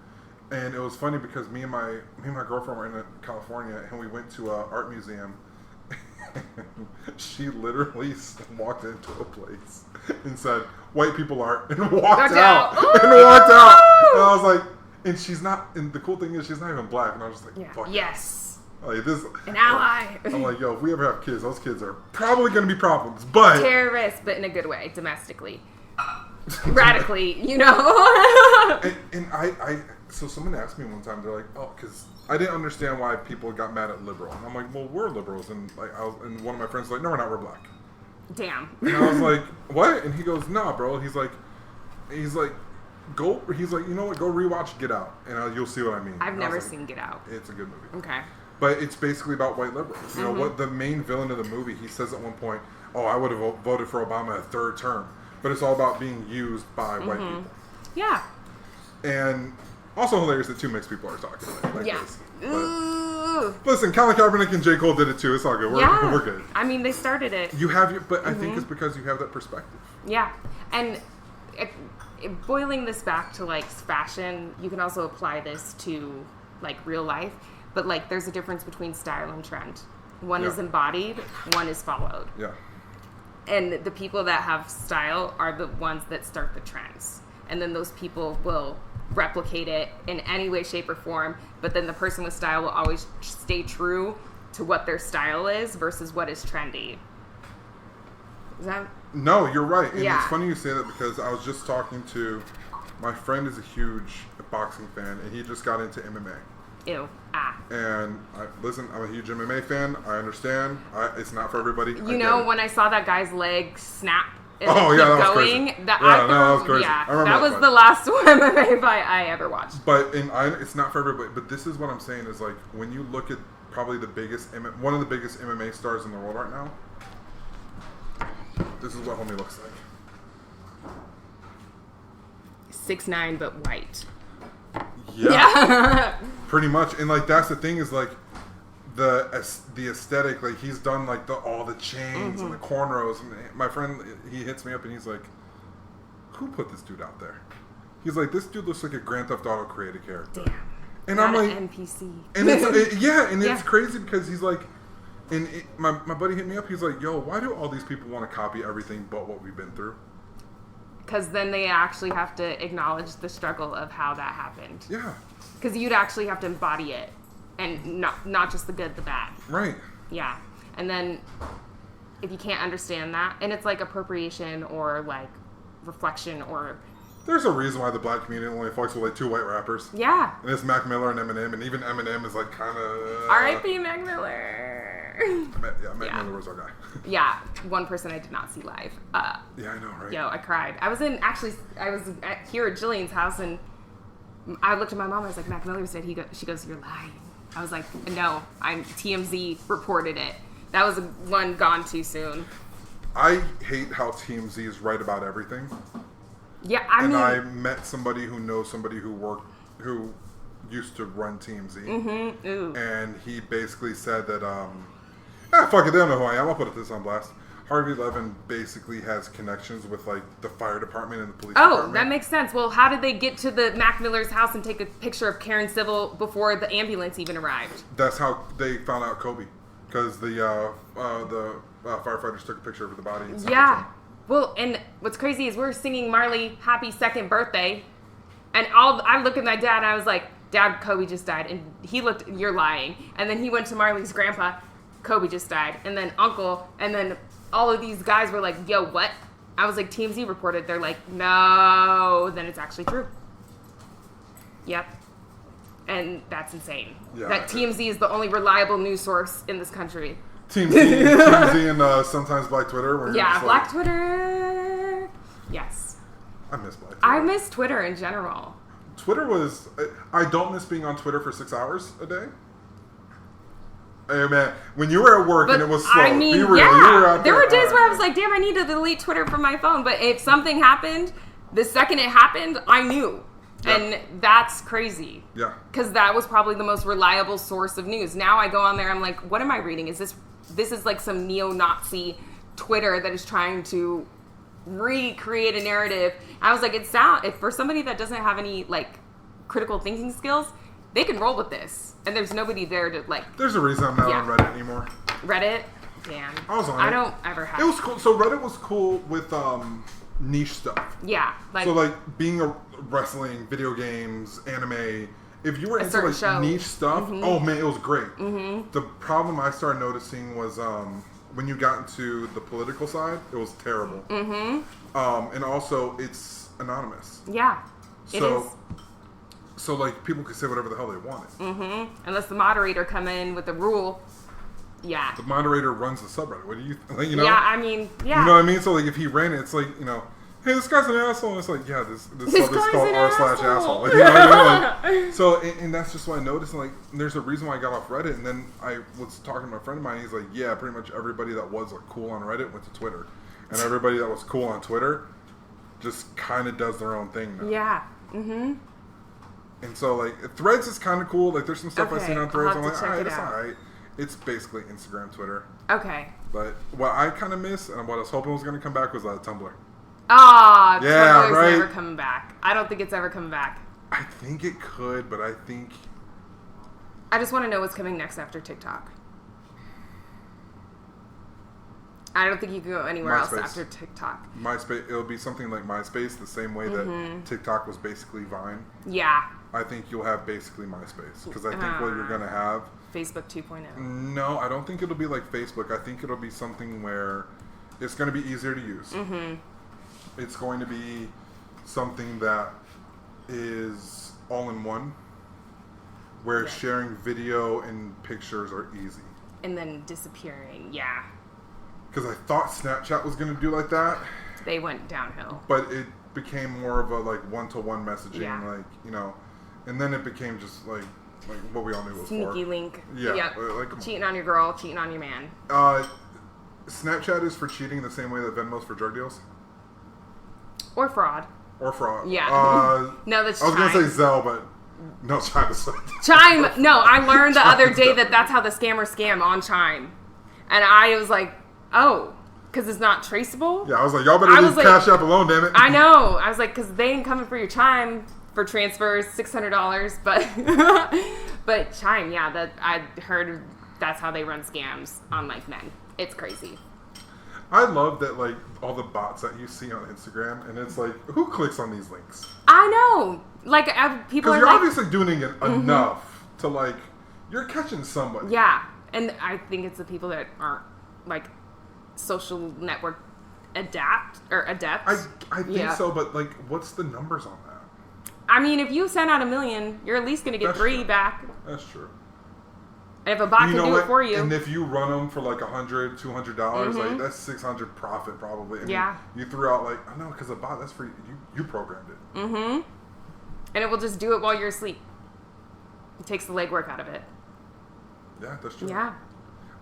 And it was funny because me and my girlfriend were in California, and we went to an art museum. She literally walked into a place and said, "White people art," and walked out. And walked out. And I was like, and she's not. And the cool thing is, she's not even black. And I was just like, "Fuck yes, like this." An ally. I'm like, yo, if we ever have kids, those kids are probably going to be problems, but terrorists, but in a good way, domestically, radically, you know. and So someone asked me one time, they're like, "Oh, because I didn't understand why people got mad at liberal." And I'm like, "Well, we're liberals," and like, and one of my friends was like, "No, we're not. We're black." Damn. And I was like, "What?" And he goes, "Nah, bro." He's like, go. He's like, you know what? Go rewatch Get Out, and you'll see what I mean. I've never seen Get Out. It's a good movie. Okay. But it's basically about white liberals. You know what? The main villain of the movie, he says at one point, "Oh, I would have voted for Obama a third term," but it's all about being used by white people. Yeah. And also hilarious that two mixed people are talking like this. But listen, Colin Kaepernick and J. Cole did it too. It's all good. We're good. I mean, they started it. You have but I think it's because you have that perspective. Yeah. And boiling this back to like fashion, you can also apply this to like real life. But like there's a difference between style and trend. One is embodied, one is followed. Yeah. And the people that have style are the ones that start the trends. And then those people will replicate it in any way, shape, or form, but then the person with style will always stay true to what their style is versus what is trendy. Is that? No, you're right. And it's funny you say that because I was just talking to my friend is a huge boxing fan, and he just got into MMA. Ew. And listen, I'm a huge MMA fan. I understand. It's not for everybody. You know, when I saw that guy's leg snap. That was crazy. That was crazy. Yeah, that was the last MMA fight I ever watched. But it's not for everybody. But this is what I'm saying is like when you look at probably one of the biggest MMA stars in the world right now. This is what homie looks like. 6'9" but white. Yeah. Pretty much, and like that's the thing is like. The aesthetic, like he's done like all the chains and the cornrows, and my friend he hits me up and he's like, "Who put this dude out there?" He's like, "This dude looks like a Grand Theft Auto created character." Damn. And not I'm like, an NPC. And it's crazy because he's like, my buddy hit me up. He's like, "Yo, why do all these people want to copy everything but what we've been through?" Because then they actually have to acknowledge the struggle of how that happened. Yeah. Because you'd actually have to embody it. And not just the good, the bad. Right. Yeah. And then if you can't understand that, and it's like appropriation or like reflection or... There's a reason why the black community only fucks with like two white rappers. Yeah. And it's Mac Miller and Eminem, and even Eminem is like kind of... R.I.P. Mac Miller. Miller. Mac Miller was our guy. Yeah, one person I did not see live. Yeah, I know, right? Yo, I cried. I was here at Jillian's house, and I looked at my mom. I was like, Mac Miller said she goes, you're lying. I was like, no, TMZ reported it. That was one gone too soon. I hate how TMZ is right about everything. Yeah, I met somebody who knows somebody who used to run TMZ. Mm-hmm. Ooh. And he basically said that, fuck it, they don't know who I am. I'll put this on blast. Harvey Levin basically has connections with, like, the fire department and the police department. Oh, that makes sense. Well, how did they get to the Mac Miller's house and take a picture of Karen Civil before the ambulance even arrived? That's how they found out Kobe. Because the firefighters took a picture of the body. And yeah. Well, and what's crazy is we're singing Marley happy second birthday. And I look at my dad and I was like, Dad, Kobe just died. And he looked, you're lying. And then he went to Marley's grandpa, Kobe just died. And then uncle, and then all of these guys were like, yo, what? I was like, TMZ reported. They're like, no. Then it's actually true. Yep. And that's insane. Yeah, that TMZ is the only reliable news source in this country. TMZ and sometimes Black Twitter. Yeah, Black Twitter. Yes. I miss Black Twitter. I miss Twitter in general. Twitter was... I don't miss being on Twitter for 6 hours a day. Hey, man, when you were at work and it was slow, I mean, be real, yeah, you were out there were days where I was like, damn, I need to delete Twitter from my phone. But if something happened, the second it happened, I knew. Yeah. And that's crazy. Yeah. Because that was probably the most reliable source of news. Now I go on there, I'm like, what am I reading? Is this is like some neo-Nazi Twitter that is trying to recreate a narrative. I was like, if for somebody that doesn't have any like critical thinking skills, they can roll with this. And there's nobody there to like... There's a reason I'm not on Reddit anymore. Reddit? Damn. I was on it. I don't ever have... It was cool. So Reddit was cool with niche stuff. Yeah. So like being a wrestling, video games, anime... If you were into like niche stuff, oh man, it was great. Mm-hmm. The problem I started noticing was when you got into the political side, it was terrible. Mm-hmm. And also, it's anonymous. Yeah, it is. So like people could say whatever the hell they wanted. Mm-hmm. Unless the moderator come in with a rule. Yeah. The moderator runs the subreddit. What do you think? You know? Yeah, I mean, yeah. You know what I mean? So like if he ran it, it's like, you know, hey, this guy's an asshole. And it's like, yeah, this sub is called r/asshole. You know what I mean? Like, so, and that's just what I noticed. And like, there's a reason why I got off Reddit. And then I was talking to my friend of mine. He's like, yeah, pretty much everybody that was like cool on Reddit went to Twitter. And everybody that was cool on Twitter just kind of does their own thing now. Yeah. Mm-hmm. And so, like, Threads is kind of cool. Like, there's some stuff I've seen on Threads. I'm like, all right, it's all right. It's basically Instagram, Twitter. Okay. But what I kind of miss, and what I was hoping was going to come back, was Tumblr. Ah, yeah, Tumblr's never coming back. I don't think it's ever coming back. I think it could, but I think... I just want to know what's coming next after TikTok. I don't think you can go anywhere else after TikTok. MySpace, it'll be something like MySpace, the same way that TikTok was basically Vine. Yeah. I think you'll have basically MySpace, because I think what you're going to have... Facebook 2.0. No, I don't think it'll be like Facebook. I think it'll be something where it's going to be easier to use. Mm-hmm. It's going to be something that is all-in-one, where sharing video and pictures are easy. And then disappearing, yeah. Because I thought Snapchat was going to do like that. They went downhill. But it became more of a like one-to-one messaging, like, you know, and then it became just like what we all knew was sneaky link. Yeah. Yep. Like, cheating on your girl, cheating on your man. Snapchat is for cheating the same way that Venmo's for drug deals. Or fraud. Yeah. No, that's I was going to say Zelle, but no, Chime is Chime. No, I learned the other day that's how the scammers scam on Chime. And I was like, oh, because it's not traceable? Yeah, I was like, y'all better leave Cash App alone, damn it. I know. I was like, because they ain't coming for your Chime for transfers, $600. But Chime, yeah, that I heard that's how they run scams on like men. It's crazy. I love that, like, all the bots that you see on Instagram, and it's like, who clicks on these links? I know. Like, people are because you're obviously doing it enough to, like, you're catching somebody. Yeah. And I think it's the people that aren't, like, social network adept. I think so, but, like, what's the numbers on that? I mean, if you send out 1 million, you're at least going to get 3 back. That's true. And if a bot can do it for you. And if you run them for like $100, $200, like that's $600 profit probably. I mean, you threw out like, oh no, because a bot, that's free. You programmed it. Mm-hmm. And it will just do it while you're asleep. It takes the legwork out of it. Yeah, that's true. Yeah.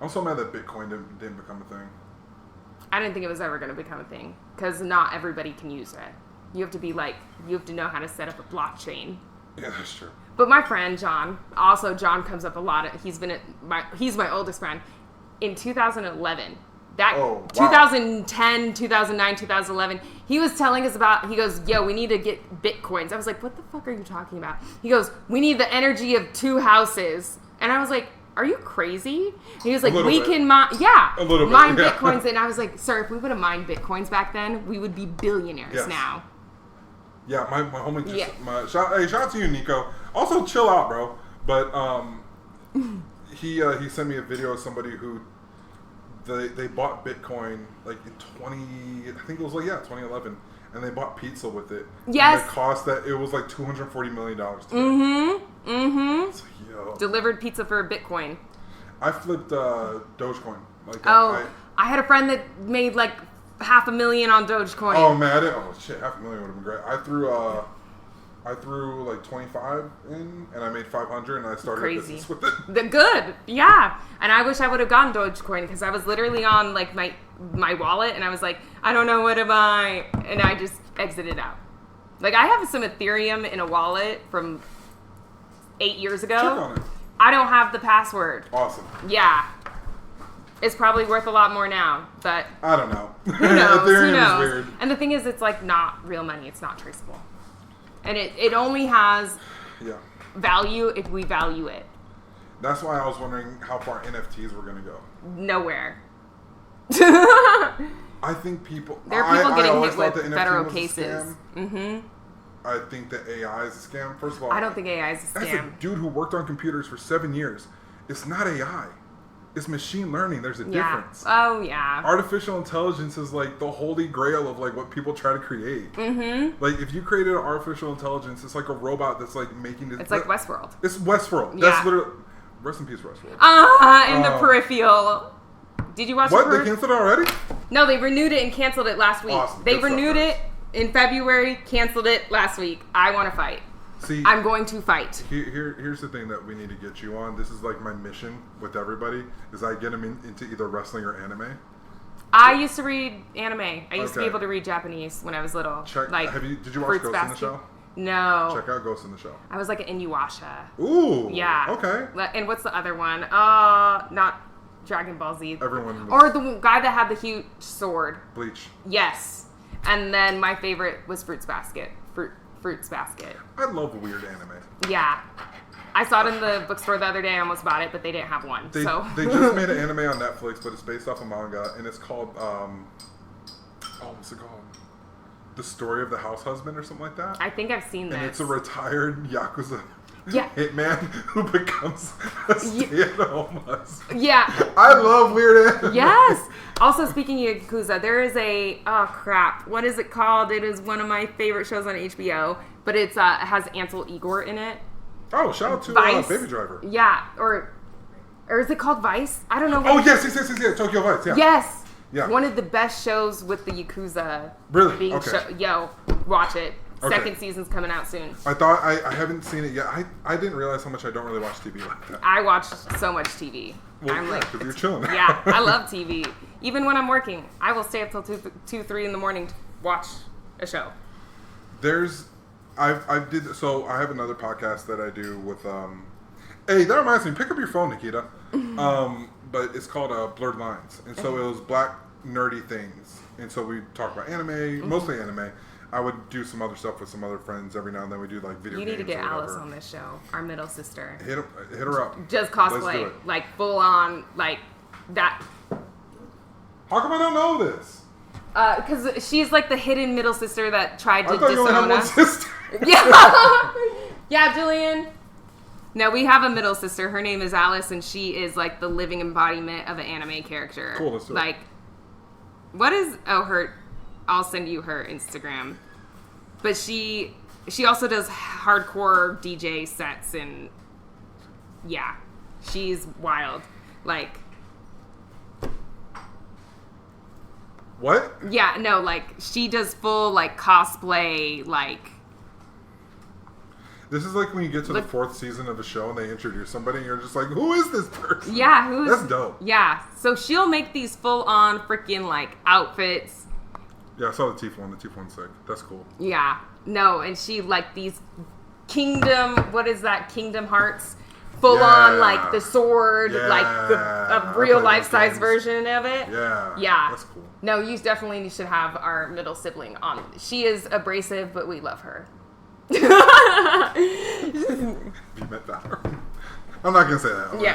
I'm so mad that Bitcoin didn't become a thing. I didn't think it was ever going to become a thing because not everybody can use it. You have to know how to set up a blockchain. Yeah, that's true. But my friend John comes up a lot. He's my oldest friend. In 2011, 2010, 2009, 2011, he was telling us about. He goes, "Yo, we need to get bitcoins." I was like, "What the fuck are you talking about?" He goes, "We need the energy of 2 houses," and I was like, "Are you crazy?" And he was like, "We can mine, mine bitcoins." And I was like, "Sir, if we would have mined bitcoins back then, we would be billionaires now." Yeah, my homie just shout out to you, Nico. Also, chill out, bro. But he sent me a video of somebody who they bought Bitcoin like in 2011, and they bought pizza with it. Yes. And the cost it was like $240 million. Mm-hmm. Mm-hmm. It's like, yo. Delivered pizza for a Bitcoin. I flipped Dogecoin. Like I had a friend that made like $500,000 on Dogecoin. Oh man, $500,000 would have been great. I threw like 25 in, and I made 500, and I started a business with it. Good, yeah. And I wish I would have gotten Dogecoin because I was literally on like my wallet, and I was like, I don't know what to buy, and I just exited out. Like I have some Ethereum in a wallet from 8 years ago. Check on it. I don't have the password. Awesome. Yeah. It's probably worth a lot more now, but I don't know. Who knows? Ethereum is weird. And the thing is, it's like not real money. It's not traceable. And it only has value if we value it. That's why I was wondering how far NFTs were going to go. Nowhere. I think people... There are people getting hit with federal cases. Mm-hmm. I think that AI is a scam. First of all... I don't think AI is a scam. As a dude who worked on computers for 7 years, it's not AI. It's machine learning. There's a difference. Oh, yeah. Artificial intelligence is like the holy grail of like what people try to create. Mm-hmm. Like if you created an artificial intelligence, it's like a robot that's like making it. It's like Westworld. It's Westworld. Yeah. That's literally... Rest in peace, Westworld. In the peripheral. Did you watch what? They canceled it already? No, they renewed it and canceled it last week. Awesome. They renewed it in February, canceled it last week. I want to fight. See, I'm going to fight. Here's the thing that we need to get you on. This is like my mission with everybody, is I get them into either wrestling or anime. I used to read anime. I used to be able to read Japanese when I was little. Did you watch Ghost in the Shell? No. Check out Ghost in the Shell. I was like an Inuyasha. Ooh. Yeah. Okay. And what's the other one? Not Dragon Ball Z. Or the guy that had the huge sword. Bleach. Yes. And then my favorite was Fruits Basket. I love weird anime. Yeah. I saw it in the bookstore the other day. I almost bought it, but they didn't have one. They just made an anime on Netflix, but it's based off a manga, and it's called, what's it called? The Story of the House Husband or something like that. I think I've seen this. And it's a retired Yakuza hitman who becomes a stay-at-home husband. Yeah. I love weird anime. Yes. Also, speaking of Yakuza, there is what is it called? It is one of my favorite shows on HBO, but it has Ansel Igor in it. Oh, shout out to Baby Driver. Yeah, or is it called Vice? I don't know. Oh, yes, Tokyo Vice, yeah. Yes. Yeah. One of the best shows with the Yakuza. Really? Okay. Watch it. Okay. Second season's coming out soon. I thought I haven't seen it yet. I didn't realize how much I don't really watch TV like that. I watch so much TV. Well, I'm because you're chilling. Yeah, I love TV. Even when I'm working, I will stay up till 2, 3 in the morning to watch a show. I have another podcast that I do with hey, that reminds me, pick up your phone, Nikita. But it's called Blurred Lines, and so it was black nerdy things, and so we talk about anime, mostly anime. I would do some other stuff with some other friends every now and then. We do like video games. You need to get Alice on this show, our middle sister. Hit her up. Just cosplay, like full on, like that. How come I don't know this? Because she's like the hidden middle sister that tried to disown us. I thought you only had one sister. Yeah, yeah, Julian. No, we have a middle sister. Her name is Alice, and she is like the living embodiment of an anime character. Cool, let's do it. Like, what is her? I'll send you her Instagram. But she also does hardcore DJ sets and yeah. She's wild. Like... What? Yeah, no, like, she does full, like, cosplay, like... This is like when you get to the 4th season of a show and they introduce somebody and you're just like, who is this person? Yeah, That's dope. Yeah, so she'll make these full-on freaking, like, outfits. Yeah, I saw the Tifa one. The Tifa one's sick. That's cool. Yeah, no, and she, like, these Kingdom... What is that? Kingdom Hearts? Full-on, like, the sword, like, a real life-size version of it. Yeah. Yeah. That's cool. No, you definitely should have our middle sibling on. She is abrasive, but we love her. You met that. I'm not gonna say that. Yeah.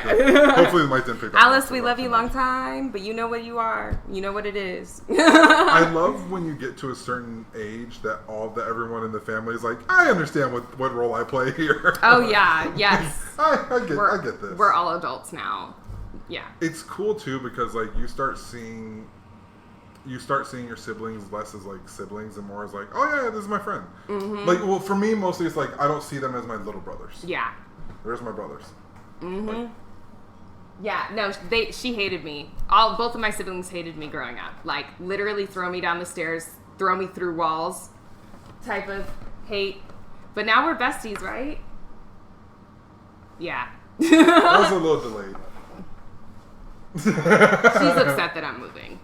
Hopefully the mic didn't pick up. Alice, we love you long time, but you know what you are. You know what it is. I love when you get to a certain age that everyone in the family is like, I understand what role I play here. Oh yeah, yes. I get this. We're all adults now. Yeah. It's cool too because like you start seeing your siblings less as like siblings and more as like, oh yeah, this is my friend. Mm-hmm. Like, well, for me mostly it's like I don't see them as my little brothers. Yeah. There's my brothers. Mm-hmm. Like, yeah, no, she hated me. Both of my siblings hated me growing up. Like, literally throw me down the stairs, throw me through walls type of hate. But now we're besties, right? Yeah. That was a little delayed. She's upset that I'm moving.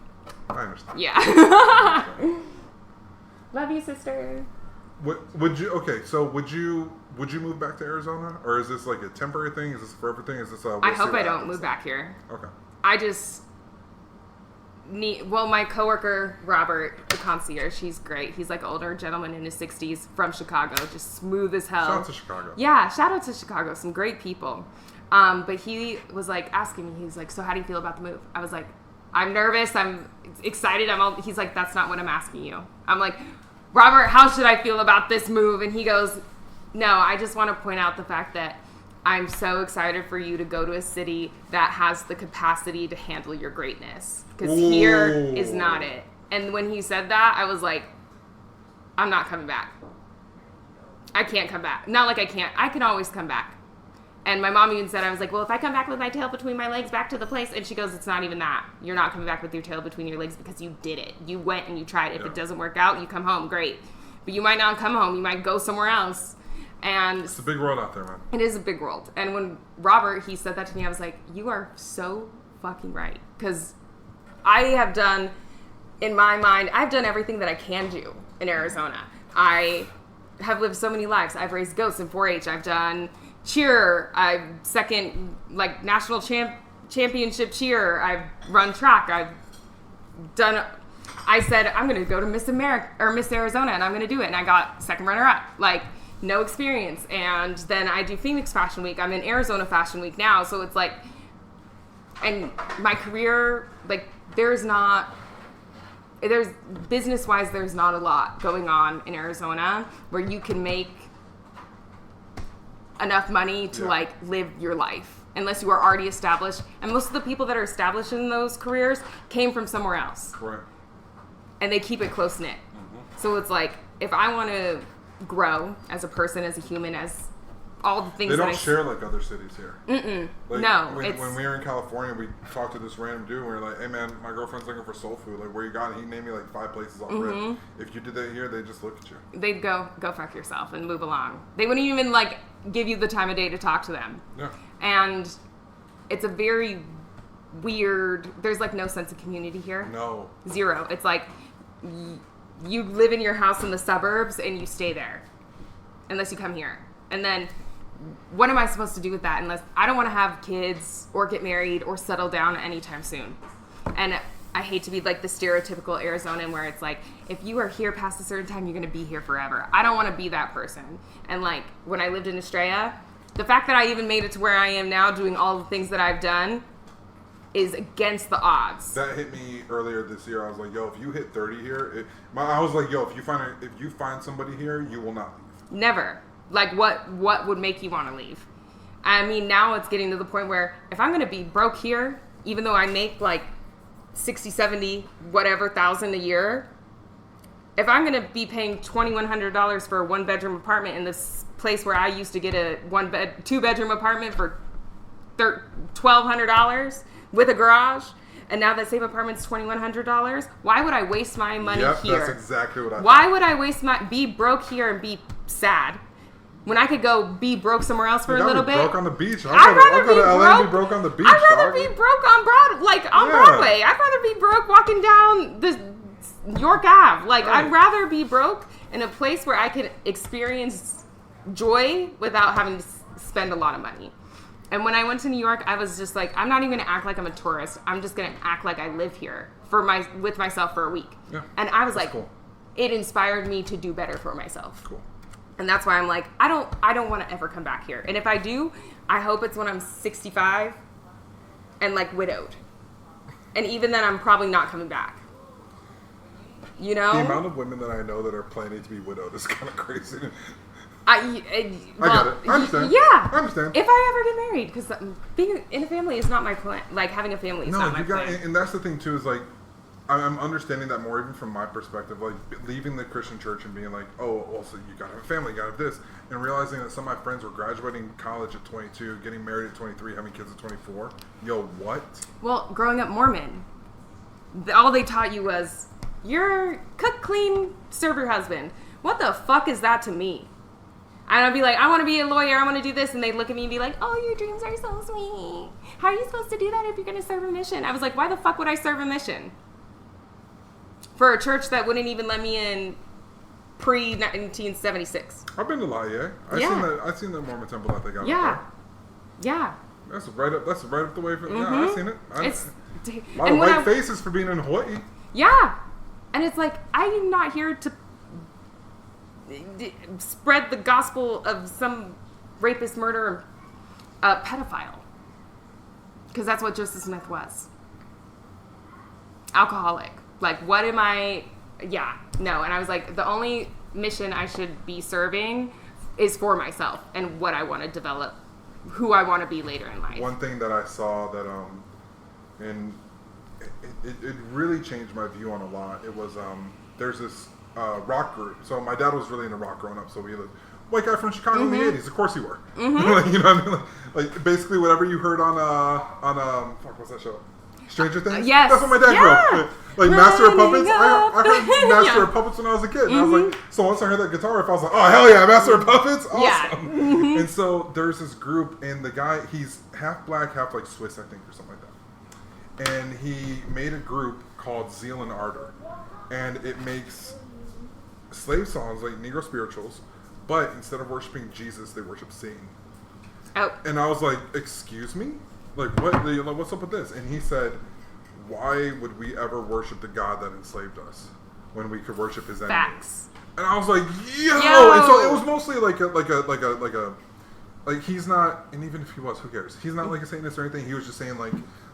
I understand. Yeah. Love you, sister. Would you move back to Arizona, or is this like a temporary thing? Is this a forever thing? Is this a? I hope I don't move back here. Okay. I just need. Well, my coworker Robert, the concierge, he's great. He's like an older gentleman in his 60s from Chicago, just smooth as hell. Shout out to Chicago. Yeah, shout out to Chicago. Some great people. But he was like asking me. He's like, "So how do you feel about the move?" I was like, "I'm nervous. I'm excited. He's like, "That's not what I'm asking you." I'm like, "Robert, how should I feel about this move?" And he goes, "No, I just want to point out the fact that I'm so excited for you to go to a city that has the capacity to handle your greatness. Because here is not it." And when he said that, I was like, I'm not coming back. I can't come back. Not like I can't. I can always come back. And my mom even said, I was like, well, if I come back with my tail between my legs back to the place. And she goes, it's not even that. You're not coming back with your tail between your legs because you did it. You went and you tried. If it doesn't work out, you come home. Great. But you might not come home. You might go somewhere else. And it's a big world out there, man. It is a big world. And when Robert, he said that to me, I was like, you are so fucking right. Because I have done, in my mind, I've done everything that I can do in Arizona. I have lived so many lives. I've raised goats in 4-H. I've done cheer. I've second, like, national championship cheer. I've run track. I've done, I said, I'm going to go to Miss America or Miss Arizona and I'm going to do it. And I got second runner up. Like, no experience. And then I do Phoenix Fashion Week. I'm in Arizona Fashion Week now. So it's like, and my career, like, there's business-wise, there's not a lot going on in Arizona where you can make enough money to, like, live your life unless you are already established. And most of the people that are established in those careers came from somewhere else. Right. And they keep it close-knit. Mm-hmm. So it's like, if I want to grow as a person, as a human, as all the things they don't share like other cities here. Like, no. When we were in California, we talked to this random dude and we were like, hey man, my girlfriend's looking for soul food. Like, where you got it? He named me like 5 places off rip. If you did that here, they just look at you. They'd go fuck yourself and move along. They wouldn't even like give you the time of day to talk to them. Yeah. And it's a very weird, there's like no sense of community here. No. Zero. It's like you live in your house in the suburbs and you stay there unless you come here. And then what am I supposed to do with that unless I don't want to have kids or get married or settle down anytime soon? And I hate to be like the stereotypical Arizonan where it's like, if you are here past a certain time, you're going to be here forever. I don't want to be that person. And like when I lived in Estrella, the fact that I even made it to where I am now doing all the things that I've done is against the odds. That hit me earlier this year. I was like, yo, if you hit 30 here, I was like, yo, if you find somebody here, you will not leave. Never. Like, what would make you want to leave? I mean, now it's getting to the point where if I'm going to be broke here, even though I make like 60, 70, whatever thousand a year, if I'm going to be paying $2,100 for a 1-bedroom apartment in this place where I used to get a 2-bedroom apartment for $1,200 with a garage, and now that same apartment's $2,100. Why would I waste my money here? That's exactly what I Why would I be broke here and be sad when I could go be broke somewhere else for a little bit? Broke on the beach. I'll go to LA and be broke on the beach. I'd rather be broke on Broadway. I'd rather be broke walking down the York Ave. I'd rather be broke in a place where I can experience joy without having to spend a lot of money. And when I went to New York, I was just like, I'm not even going to act like I'm a tourist. I'm just going to act like I live here with myself for a week. Yeah, and I was like, cool. It inspired me to do better for myself. Cool. And that's why I'm like, I don't want to ever come back here. And if I do, I hope it's when I'm 65 and widowed. And even then, I'm probably not coming back. You know? The amount of women that I know that are planning to be widowed is kind of crazy. I get it. I understand. Yeah. I understand. If I ever get married, because being in a family is not my plan. Having a family is not my plan. And that's the thing, too, is I'm understanding that more even from my perspective, leaving the Christian church and being like, oh, also you gotta have a family, you gotta have this, and realizing that some of my friends were graduating college at 22, getting married at 23, having kids at 24. Yo, what? Well, growing up Mormon, all they taught you was, you're cook, clean, serve your husband. What the fuck is that to me? And I'd be like, I want to be a lawyer, I want to do this. And they'd look at me and be like, oh, your dreams are so sweet. How are you supposed to do that if you're going to serve a mission? I was like, why the fuck would I serve a mission? For a church that wouldn't even let me in pre-1976. I've been to LaIA. I've seen that Mormon temple that they got up there. Yeah. That's right up the way from, yeah, I've seen it. A lot of white faces for being in Hawaii. Yeah. And it's like, I am not here to spread the gospel of some rapist, murderer, pedophile. Because that's what Joseph Smith was. Alcoholic. What am I... Yeah, no. And I was like, the only mission I should be serving is for myself and what I want to develop, who I want to be later in life. One thing that I saw that, and it really changed my view on a lot. It was, there's this rock group. So my dad was really into rock growing up. So we lived, white guy from Chicago in the 80s. Of course you were. Mm-hmm. You know what I mean? Basically whatever you heard on fuck, what's that show? Stranger Things? Yes. That's what my dad grew up. Master of Puppets. I heard Master of Puppets when I was a kid. And I was like, so once I heard that guitar riff, I was like, oh, hell yeah, Master of Puppets? Awesome. Yeah. Mm-hmm. And so there's this group, and the guy, he's half black, half Swiss, I think, or something like that. And he made a group called Zeal and Ardor. And it makes slave songs, Negro spirituals, but instead of worshiping Jesus, they worship Satan. Oh. And I was like, excuse me? What's up with this? And he said, why would we ever worship the God that enslaved us when we could worship his enemy? Facts. And I was like, yo! And so it was mostly he's not, and even if he was, who cares? He's not a Satanist or anything. He was just saying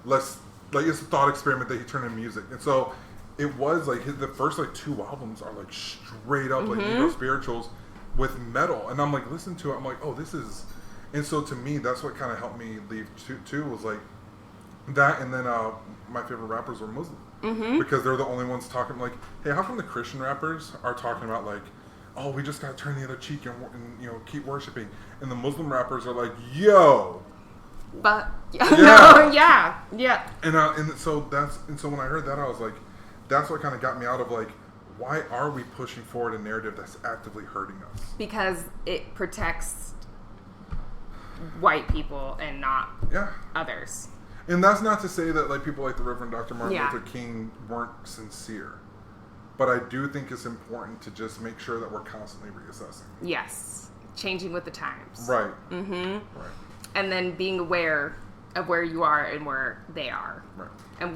it's a thought experiment that he turned into music. And so it was the first 2 albums are straight up Negro spirituals with metal. And I'm listen to it. I'm like, oh, this is. And so to me, that's what kind of helped me leave too was that. And then my favorite rappers were Muslim because they're the only ones talking hey, how come the Christian rappers are talking about oh, we just got to turn the other cheek and keep worshiping, and the Muslim rappers are yo. But no, yeah. And so when I heard that, I was like, that's what kind of got me out of why are we pushing forward a narrative that's actively hurting us? Because it protects white people and not others. And that's not to say that people like the Reverend Dr. Martin Luther King weren't sincere. But I do think it's important to just make sure that we're constantly reassessing. Yes. Changing with the times. Right. Mm-hmm. Right. And then being aware of where you are and where they are. Right. And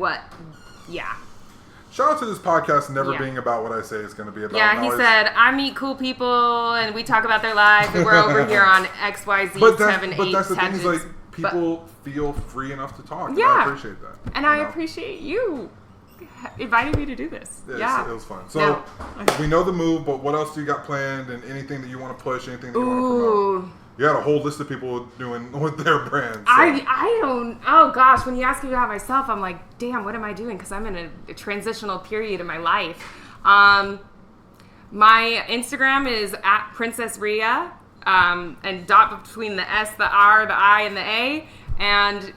shout out to this podcast never being about what I say it's going to be about. Yeah, he said, I meet cool people and we talk about their lives and we're over here on XYZ 7, 8 But that's the thing is people feel free enough to talk. Yeah. And I appreciate that. And I appreciate you inviting me to do this. Yeah. It was fun. So we know the move, but what else do you got planned and anything that you want to push, anything that you want to promote? You had a whole list of people doing with their brands. So. I don't. Oh gosh, when you ask me about myself, I'm like, damn, what am I doing? Because I'm in a transitional period in my life. My Instagram is @Princess Ria, and dot between the S, the R, the I, and the A. and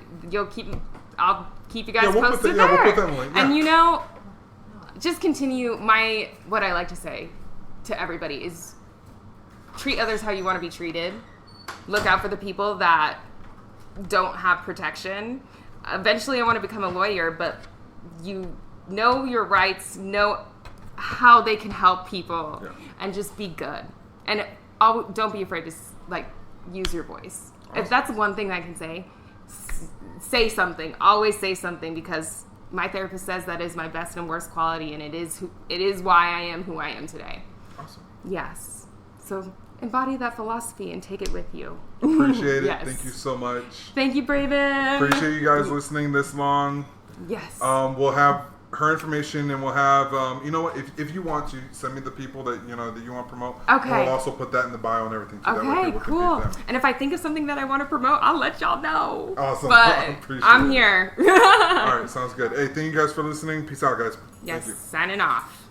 I'll keep you guys posted there. We'll put that in the link. And just continue. What I like to say to everybody is treat others how you want to be treated. Look out for the people that don't have protection. Eventually, I want to become a lawyer, but you know your rights, know how they can help people, and just be good. And don't be afraid to use your voice. Awesome. If that's one thing I can say, say something. Always say something, because my therapist says that is my best and worst quality, and it is why I am who I am today. Awesome. Yes. So embody that philosophy and take it with you. Appreciate it. Yes. Thank you so much. Thank you, Braven. Appreciate you guys listening this long. Yes. We'll have her information, and we'll have you know what, if you want to send me the people that you want to promote. Okay. We'll also put that in the bio and everything too. Okay, cool. And if I think of something that I want to promote, I'll let y'all know. Awesome. But I'm here. All right, sounds good. Hey, thank you guys for listening. Peace out, guys. Yes, signing off.